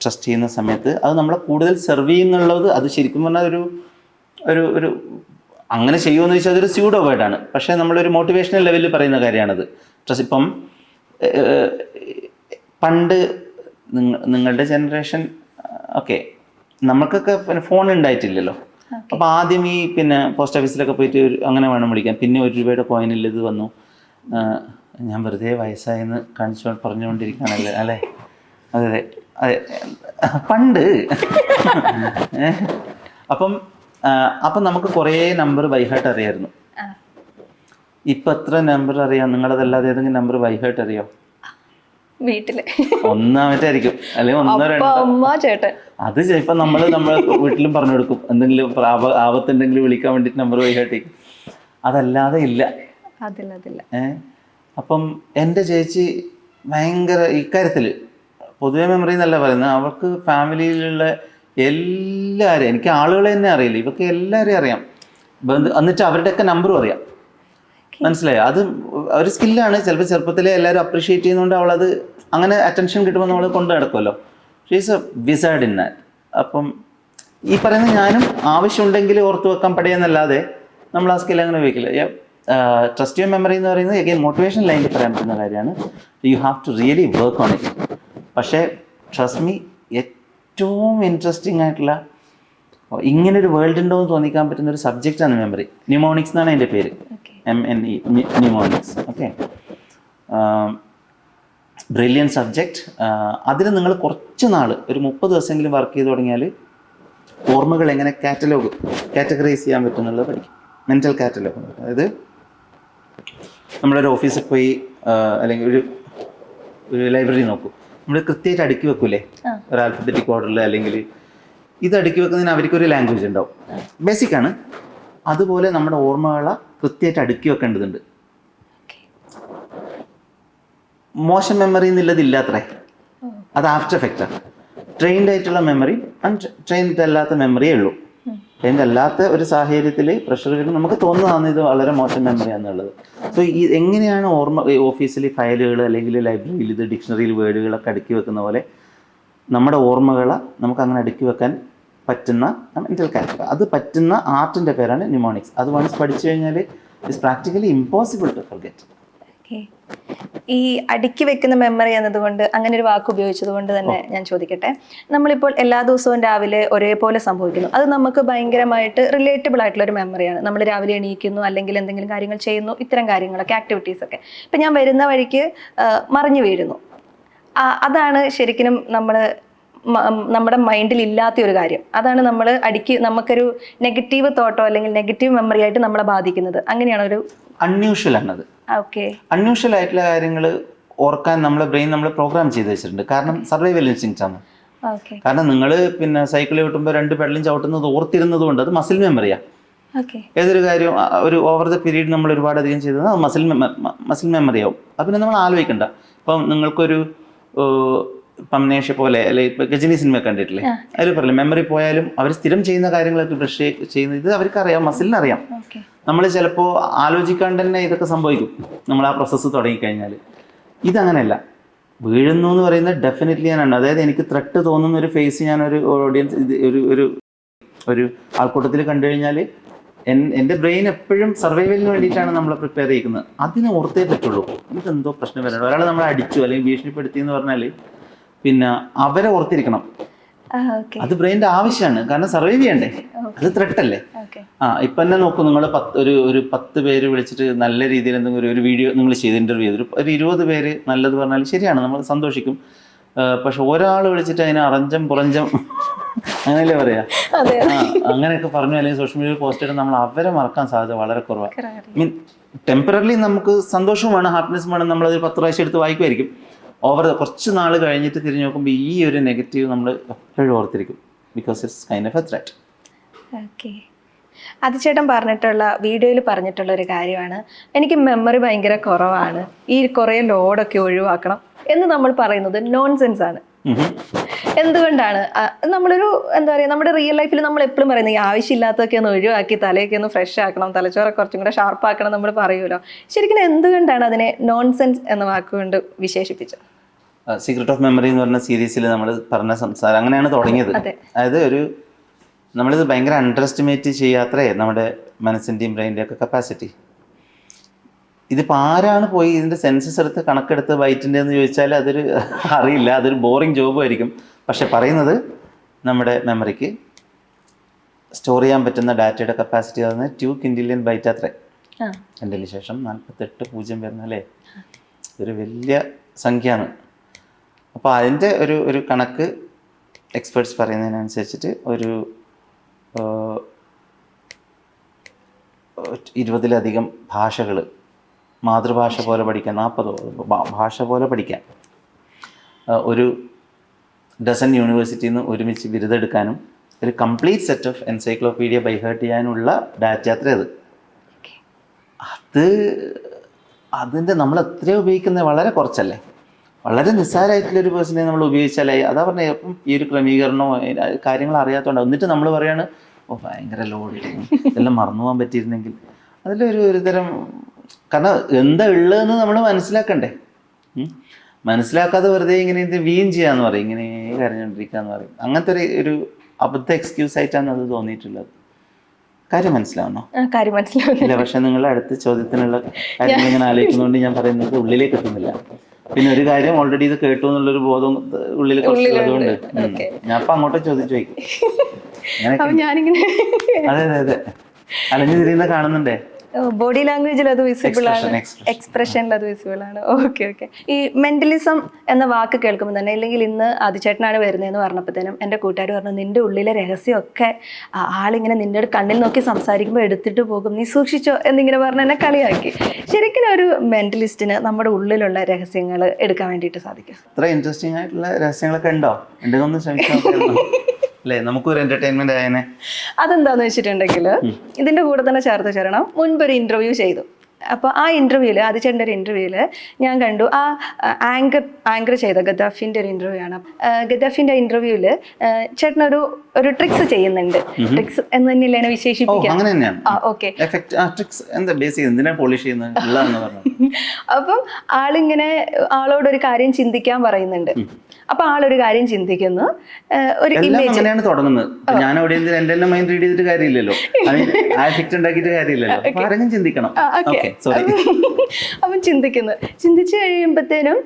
ട്രസ്റ്റ് ചെയ്യുന്ന സമയത്ത് അത് നമ്മളെ കൂടുതൽ സെർവ് ചെയ്യുന്നുള്ളത്, അത് ശരിക്കും പറഞ്ഞാൽ ഒരു അങ്ങനെ ചെയ്യുമെന്ന് ചോദിച്ചാൽ അതൊരു സ്യൂഡോ വേർഡാണ്. പക്ഷേ നമ്മളൊരു മോട്ടിവേഷണൽ ലെവലിൽ പറയുന്ന കാര്യമാണത്. ട്രസ്റ്റ് ഇപ്പം പണ്ട് നിങ്ങളുടെ ജനറേഷൻ ഓക്കെ, നമുക്കൊക്കെ പിന്നെ ഫോൺ ഉണ്ടായിട്ടില്ലല്ലോ. അപ്പോൾ ആദ്യം ഈ പിന്നെ പോസ്റ്റ് ഓഫീസിലൊക്കെ പോയിട്ട് അങ്ങനെ വേണം വിളിക്കാൻ. പിന്നെ 1 രൂപയുടെ കോയിനിൽ ഇത് വന്നു. ഞാൻ വെറുതെ വയസ്സായെന്ന് പറഞ്ഞുകൊണ്ടിരിക്കുകയാണല്ലേ അല്ലേ? അതെ അതെ അതെ, പണ്ട് അപ്പം നമുക്ക് കുറേ നമ്പർ ബൈഹാർട്ട് അറിയായിരുന്നു. ഇപ്പം എത്ര നമ്പർ അറിയാം നിങ്ങളതല്ലാതെ? ഏതെങ്കിലും നമ്പർ ബൈഹാർട്ട് അറിയാം? വീട്ടില് ഒന്നാമറ്റായിരിക്കും, അല്ലെങ്കിൽ 1 2. ചേട്ടൻ അത് ചിലപ്പോൾ നമ്മളെ വീട്ടിലും പറഞ്ഞു കൊടുക്കും, എന്തെങ്കിലും ആപത്തുണ്ടെങ്കിൽ വിളിക്കാൻ വേണ്ടിയിട്ട് നമ്പർ ബൈഹാർട്ട് ചെയ്യും. അതല്ലാതെ ഇല്ല. അപ്പം എൻ്റെ ചേച്ചി ഭയങ്കര ഇക്കാര്യത്തിൽ പൊതുവെ മെമ്മറി എന്നല്ല പറയുന്നത്, അവൾക്ക് ഫാമിലിയിലുള്ള എല്ലാവരെയും, എനിക്ക് ആളുകളെ തന്നെ അറിയില്ല, ഇവർക്ക് എല്ലാവരെയും അറിയാം, എന്നിട്ട് അവരുടെയൊക്കെ നമ്പറും അറിയാം. മനസ്സിലായോ? അത് ഒരു സ്കില്ലാണ്. ചിലപ്പോൾ ചെറുപ്പത്തിലെ എല്ലാവരും അപ്രീഷിയേറ്റ് ചെയ്യുന്നതുകൊണ്ട് അവളത് അങ്ങനെ അറ്റൻഷൻ കിട്ടുമ്പോൾ നമ്മൾ കൊണ്ട് നടക്കുമല്ലോ. She's a wizard in that. അപ്പം ഈ പറയുന്ന ഞാനും ആവശ്യമുണ്ടെങ്കിൽ ഓർത്ത് വെക്കാൻ പഠിയെന്നല്ലാതെ നമ്മൾ ആ സ്കിൽ അങ്ങനെ ഉപയോഗിക്കില്ല. ട്രസ്റ്റ് യുവർ മെമ്മറി എന്ന് പറയുന്നത് എഗെയിൻ മോട്ടിവേഷൻ ലൈനിൽ പറയാൻ പറ്റുന്ന കാര്യമാണ്. You have to really work on it. പക്ഷേ ട്രസ്റ്റ് മീ, ഏറ്റവും ഇൻട്രസ്റ്റിംഗ് ആയിട്ടുള്ള ഇങ്ങനൊരു വേൾഡ് ഉണ്ടോ എന്ന് തോന്നിക്കാൻ പറ്റുന്ന ഒരു സബ്ജക്റ്റാണ് മെമ്മറി. ന്യൂമോണിക്സ് എന്നാണ് അതിൻ്റെ പേര്, MNE, mnemonics. Okay, brilliant subject. അതിൽ നിങ്ങൾ കുറച്ച് നാൾ, ഒരു 30 ദിവസമെങ്കിലും വർക്ക് ചെയ്ത് തുടങ്ങിയാൽ ഓർമ്മകൾ എങ്ങനെ കാറ്റഗറൈസ് ചെയ്യാൻ പറ്റും എന്നുള്ളത് പഠിക്കും. Mental catalogue. അതായത് നമ്മളൊരു ഓഫീസിൽ പോയി അല്ലെങ്കിൽ ഒരു ലൈബ്രറി നോക്കൂ, നമ്മൾ കൃത്യമായിട്ട് അടുക്കി വെക്കൂലേ ഒരു ആൽഫബറ്റിക് ഓർഡറിൽ, അല്ലെങ്കിൽ ഇത് അടുക്കി വെക്കുന്നതിന് അവർക്കൊരു ലാംഗ്വേജ് ഉണ്ടാവും, ബേസിക്കാണ്. അതുപോലെ നമ്മുടെ ഓർമ്മകളെ കൃത്യമായിട്ട് അടുക്കി വെക്കേണ്ടതുണ്ട്. മോശം മെമ്മറി എന്നുള്ളത് ഇല്ലാത്രേ, അത് ആഫ്റ്റർ എഫക്റ്റാണ്. ട്രെയിൻഡ് ആയിട്ടുള്ള മെമ്മറി, ട്രെയിൻഡ് അല്ലാത്ത മെമ്മറിയേ ഉള്ളൂ. ട്രെയിൻഡ് അല്ലാത്ത ഒരു സാഹചര്യത്തിൽ പ്രഷർ വരുമ്പോൾ നമുക്ക് തോന്നുന്നതാണ് ഇത് വളരെ മോശം മെമ്മറിയാണെന്നുള്ളത്. സോ ഈ എങ്ങനെയാണ് ഓഫീസിൽ ഫയലുകൾ അല്ലെങ്കിൽ ലൈബ്രറിയിൽ ഇത് ഡിക്ഷണറിയിൽ വേർഡുകളൊക്കെ അടുക്കി വെക്കുന്ന പോലെ നമ്മുടെ ഓർമ്മകളെ നമുക്ക് അങ്ങനെ അടുക്കി വെക്കാൻ പറ്റുന്ന മെൻ്റൽ കാറ്റലോഗ്, അത് പറ്റുന്ന ആർട്ടിൻ്റെ പേരാണ് ന്യൂമോണിക്സ്. അത് വൺസ് പഠിച്ചു കഴിഞ്ഞാൽ it's practically impossible to forget. ഈ അടുക്കി വെക്കുന്ന മെമ്മറി എന്നതുകൊണ്ട് അങ്ങനെ ഒരു വാക്ക് ഉപയോഗിച്ചത് കൊണ്ട് തന്നെ ഞാൻ ചോദിക്കട്ടെ, നമ്മളിപ്പോൾ എല്ലാ ദിവസവും രാവിലെ ഒരേപോലെ സംഭവിക്കുന്നു, അത് നമുക്ക് ഭയങ്കരമായിട്ട് റിലേറ്റബിൾ ആയിട്ടുള്ള ഒരു മെമ്മറിയാണ്. നമ്മൾ രാവിലെ എണീക്കുന്നു, അല്ലെങ്കിൽ എന്തെങ്കിലും കാര്യങ്ങൾ ചെയ്യുന്നു, ഇത്തരം കാര്യങ്ങളൊക്കെ, ആക്ടിവിറ്റീസൊക്കെ. ഇപ്പം ഞാൻ വരുന്ന വഴിക്ക് മറിഞ്ഞു വീഴുന്നു, അതാണ് ശരിക്കും നമ്മുടെ മൈൻഡിൽ ഇല്ലാത്ത ഒരു കാര്യം. അതാണ് നമ്മൾ നമുക്കൊരു നെഗറ്റീവ് തോട്ടോ അല്ലെങ്കിൽ നെഗറ്റീവ് മെമ്മറി ആയിട്ട് നമ്മളെ ബാധിക്കുന്നത്. അങ്ങനെയാണ് ഒരു അൺയൂഷ്വൽ ആണത്. ഓക്കെ, അൺയൂഷ്വൽ ആയിട്ടുള്ള കാര്യങ്ങൾ ഓർക്കാൻ നമ്മളെ ബ്രെയിൻ നമ്മൾ പ്രോഗ്രാം ചെയ്ത് വെച്ചിട്ടുണ്ട്. കാരണം സർവൈവൽ ഇൻസ്റ്റിങ്ക്റ്റ് ആണ്. കാരണം നിങ്ങൾ പിന്നെ സൈക്കിൾ ചവിട്ടുമ്പോൾ 2 പെഡലും ചവിട്ടുന്നത് ഓർത്തിരുന്നത് കൊണ്ട് അത് മസിൽ മെമ്മറിയാണ്. ഏതൊരു കാര്യം ഒരു ഓവർ ദ പീരീഡ് നമ്മൾ ഒരുപാട് അധികം ചെയ്തത് അത് മസിൽ മെമ്മറി ആവും. അത് പിന്നെ നമ്മൾ ആലോചിക്കണ്ട. ഇപ്പം നിങ്ങൾക്കൊരു പംനേഷ്യ പോലെ അല്ലെങ്കിൽ ഇപ്പോൾ ഗജനി സിനിമ കണ്ടിട്ടില്ലേ, അതിൽ പറയില്ല മെമ്മറി പോയാലും അവർ സ്ഥിരം ചെയ്യുന്ന കാര്യങ്ങളൊക്കെ ബ്രഷ് ചെയ്യുന്നത് ഇത് അവർക്കറിയാം, മസിലിനറിയാം. നമ്മൾ ചിലപ്പോൾ ആലോചിക്കാണ്ട് തന്നെ ഇതൊക്കെ സംഭവിക്കും നമ്മൾ ആ പ്രോസസ്സ് തുടങ്ങിക്കഴിഞ്ഞാൽ. ഇതങ്ങനെയല്ല. വീഴുന്നു എന്ന് പറയുന്നത് ഡെഫിനറ്റ്ലി ഞാനുണ്ട്. അതായത് എനിക്ക് ത്രെട്ട് തോന്നുന്ന ഒരു ഫേസ് ഞാൻ ഒരു ഓഡിയൻസ് ഒരു ആൾക്കൂട്ടത്തിൽ കണ്ടു കഴിഞ്ഞാൽ എൻ്റെ ബ്രെയിൻ എപ്പോഴും സർവൈവലിന് വേണ്ടിയിട്ടാണ് നമ്മളെ പ്രിപ്പയർ ചെയ്യുന്നത്. അതിനെ ഓർത്തേ പറ്റുള്ളൂ. ഇതെന്തോ പ്രശ്നം വരണം. ഒരാൾ നമ്മളെ അടിച്ചു അല്ലെങ്കിൽ ഭീഷണിപ്പെടുത്തി എന്ന് പറഞ്ഞാൽ പിന്നെ അവരെ ഓർത്തിരിക്കണം. അത് ബ്രെയിൻ്റെ ആവശ്യമാണ്. കാരണം സർവൈവ് ചെയ്യണ്ടേ, അത് ത്രെട്ടല്ലേ. ഇപ്പം തന്നെ നോക്കൂ, നിങ്ങൾ ഒരു 10 പേര് വിളിച്ചിട്ട് നല്ല രീതിയിൽ എന്തെങ്കിലും ഒരു വീഡിയോ നിങ്ങൾ ചെയ്ത് ഇൻ്റർവ്യൂ ചെയ്തു, ഒരു 20 പേര് നല്ലത് പറഞ്ഞാൽ ശരിയാണ്, നമ്മൾ സന്തോഷിക്കും. പക്ഷെ ഒരാൾ വിളിച്ചിട്ട് അതിന് അറഞ്ചം പുറഞ്ചം അങ്ങനെയല്ലേ പറയാ, അങ്ങനെയൊക്കെ പറഞ്ഞു അല്ലെങ്കിൽ സോഷ്യൽ മീഡിയയിൽ പോസ്റ്റ് ചെയ്ത് നമ്മൾ അവരെ മറക്കാൻ സാധ്യത വളരെ കുറവാണ്. മീൻ ടെമ്പററി നമുക്ക് സന്തോഷവും വേണം, ഹാപ്പിനെസ്സും വേണം, നമ്മളത് 10 പ്രാവശ്യം എടുത്ത് വായിക്കുമായിരിക്കും. കുറച്ച് നാൾ കഴിഞ്ഞിട്ട് തിരിഞ്ഞു നോക്കുമ്പോൾ ഈ ഒരു നെഗറ്റീവ് നമ്മൾ എപ്പോഴും ഓർത്തിരിക്കും, because it's kind of a threat. Okay. അതിച്ചേട്ടൻ പറഞ്ഞിട്ടുള്ള വീഡിയോയിൽ പറഞ്ഞിട്ടുള്ള ഒരു കാര്യമാണ്, എനിക്ക് മെമ്മറി ഭയങ്കര കുറവാണ്, ഈ കുറേ ലോഡൊക്കെ ഒഴിവാക്കണം എന്ന് നമ്മൾ പറയുന്നത് നോൺസെൻസ് ആണ്. എന്തുകൊണ്ടാണ്? നമ്മളൊരു എന്താ പറയുക, നമ്മുടെ റിയൽ ലൈഫിൽ നമ്മൾ എപ്പോഴും പറയുന്നത് ഈ ആവശ്യമില്ലാത്തതൊക്കെ ഒന്ന് ഒഴിവാക്കി തലയൊക്കെ ഒന്ന് ഫ്രഷ് ആക്കണം, തലച്ചോറൊക്കെ കുറച്ചും കൂടെ ഷാർപ്പാക്കണം നമ്മൾ പറയുമല്ലോ. ശരിക്കും എന്തുകൊണ്ടാണ് അതിനെ നോൺസെൻസ് എന്ന വാക്കുകൊണ്ട് വിശേഷിപ്പിച്ചത്? സീക്രട്ട് ഓഫ് മെമ്മറി എന്ന് പറഞ്ഞ സീരീസിൽ നമ്മൾ പറഞ്ഞ സംസാരം അങ്ങനെയാണ് തുടങ്ങിയത്. അതായത് നമ്മളിത് ഭയങ്കര അണ്ടർ എസ്റ്റിമേറ്റ് ചെയ്യാത്രേ നമ്മുടെ മനസ്സിൻ്റെയും ബ്രെയിൻ്റെയും ഒക്കെ കപ്പാസിറ്റി. ഇതിപ്പോൾ ആരാണ് പോയി ഇതിൻ്റെ സെൻസസ് എടുത്ത് കണക്കെടുത്ത് വൈറ്റിൻ്റെ എന്ന് ചോദിച്ചാൽ അതൊരു അറിയില്ല, അതൊരു ബോറിങ് ജോബും ആയിരിക്കും. പക്ഷെ പറയുന്നത് നമ്മുടെ മെമ്മറിക്ക് സ്റ്റോർ ചെയ്യാൻ പറ്റുന്ന ഡാറ്റയുടെ കപ്പാസിറ്റി ആകുന്നത് 2 കിൻഡിലിയൻ ബൈറ്റ് അത്രേ. 2 ശേഷം 48 വരുന്നല്ലേ, ഇതൊരു വലിയ സംഖ്യയാണ്. അപ്പോൾ അതിൻ്റെ ഒരു കണക്ക് എക്സ്പേർട്സ് പറയുന്നതിനനുസരിച്ചിട്ട് ഒരു 20-ലധികം ഭാഷകൾ മാതൃഭാഷ പോലെ പഠിക്കാൻ, 40 ഭാഷ പോലെ പഠിക്കാൻ, ഒരു ഡസൻ യൂണിവേഴ്സിറ്റിയിൽ നിന്ന് ഒരുമിച്ച് ബിരുദെടുക്കാനും ഒരു complete set of encyclopedia by heart ചെയ്യാനുള്ള ഡാറ്റ അത്ര അതിൻ്റെ നമ്മൾ എത്രയോ ഉപയോഗിക്കുന്നത് വളരെ കുറച്ചല്ലേ. വളരെ നിസ്സാരമായിട്ടുള്ളൊരു പേഴ്സണെ നമ്മൾ ഉപയോഗിച്ചാലേ, അതാ പറഞ്ഞാൽ എപ്പം ഈ ഒരു ക്രമീകരണമോ കാര്യങ്ങൾ അറിയാത്തതുകൊണ്ട് എന്നിട്ട് നമ്മൾ പറയാണ് ഭയങ്കര ലോഡ് എല്ലാം മറന്നു പോകാൻ പറ്റിയിരുന്നെങ്കിൽ. അതിലൊരു തരം, കാരണം എന്താ ഉള്ളതെന്ന് നമ്മൾ മനസ്സിലാക്കണ്ടേ. മനസ്സിലാക്കാതെ വെറുതെ ഇങ്ങനെ ഇത് വീൻ ചെയ്യാന്ന് പറയും, ഇങ്ങനെ കരഞ്ഞുകൊണ്ടിരിക്കാന്ന് പറയും. അങ്ങനത്തെ ഒരു അബദ്ധ എക്സ്ക്യൂസ് ആയിട്ടാണ് അത് തോന്നിയിട്ടുള്ളത്. കാര്യം മനസ്സിലാവുന്നോ? കാര്യം മനസ്സിലാവുന്നില്ല. പക്ഷെ നിങ്ങൾ അടുത്ത ചോദ്യത്തിനുള്ള കാര്യങ്ങൾ ഇങ്ങനെ ആലോചിക്കുന്നതുകൊണ്ട് ഞാൻ പറയുന്നത് ഉള്ളിലേക്ക് എത്തുന്നില്ല. പിന്നെ ഒരു കാര്യം ഓൾറെഡി ഇത് കേട്ടു എന്നുള്ളൊരു ബോധം ഉള്ളിൽ കുറച്ചുള്ളതുകൊണ്ട് ഞാൻ അപ്പൊ അങ്ങോട്ട് ചോദിച്ചു വയ്ക്കും. അതെ അതെ അതെ, അലഞ്ഞു തിരിയുന്ന കാണുന്നുണ്ടേ. ബോഡി ലാംഗ്വേജിൽ അത് വിസിബിൾ ആണ്, എക്സ്പ്രഷനിൽ അത് വിസിബിൾ ആണ്. ഓക്കെ. ഈ മെന്റലിസം എന്ന വാക്ക് കേൾക്കുമ്പോൾ തന്നെ, അല്ലെങ്കിൽ ഇന്ന് ആദിച്ചേട്ടനാണ് വരുന്നതെന്ന് പറഞ്ഞപ്പോഴത്തേനും എൻ്റെ കൂട്ടുകാർ പറഞ്ഞു, നിന്റെ ഉള്ളിലെ രഹസ്യമൊക്കെ ആളിങ്ങനെ നിന്റെ കണ്ണിൽ നോക്കി സംസാരിക്കുമ്പോൾ എടുത്തിട്ട് പോകും, നീ സൂക്ഷിച്ചോ എന്നിങ്ങനെ പറഞ്ഞ് എന്നെ കളിയാക്കി. ശരിക്കും ഒരു മെന്റലിസ്റ്റിന് നമ്മുടെ ഉള്ളിലുള്ള രഹസ്യങ്ങൾ എടുക്കാൻ വേണ്ടിയിട്ട് സാധിക്കും? അത്ര ഇൻട്രസ്റ്റിംഗ് ആയിട്ടുള്ള രഹസ്യങ്ങളൊക്കെ ഉണ്ടോ? എന്തെങ്കിലും ശ്രമിക്കാം അല്ലേ, നമുക്കൊരു എന്റർടൈൻമെന്റ് ആയനെ. അതെന്താന്ന് വെച്ചിട്ടുണ്ടെങ്കിൽ ഇതിന്റെ കൂടെ തന്നെ ചേർത്ത് ചേരണം, മുൻപൊരു ഇന്റർവ്യൂ ചെയ്തു. അപ്പോൾ ആ ഇൻ്റർവ്യൂവിൽ, ആദിച്ചേട്ടൻ്റെ ഒരു ഇൻ്റർവ്യൂവിൽ ഞാൻ കണ്ടു, ആ ആങ്കർ ചെയ്ത ഗദ്ദാഫിൻ്റെ ഒരു ഇൻ്റർവ്യൂ ആണ്. ഗദ്ദാഫിൻ്റെ ഇൻ്റർവ്യൂവിൽ ചേട്ടനൊരു ട്രിക്സ് ചെയ്യുന്നുണ്ട്. ട്രിക്സ് എന്ന് തന്നെയല്ലേ അതിനെ വിശേഷിപ്പിക്കാം? അപ്പം ആളിങ്ങനെ ആളോടൊരു കാര്യം ചിന്തിക്കാൻ പറയുന്നുണ്ട്. അപ്പൊ ആളൊരു കാര്യം ചിന്തിക്കുന്നു, ഒരു ഇമേജ് തുടങ്ങുന്നത്. ഞാൻ എന്റെ മൈൻഡ് റീഡ് ചെയ്തിട്ട് കാര്യമില്ലല്ലോ, ഉണ്ടാക്കിയിട്ട് കാര്യമില്ലല്ലോ, ചിന്തിക്കണം. അവൻ ചിന്തിച്ചു കഴിയുമ്പോഴത്തേനും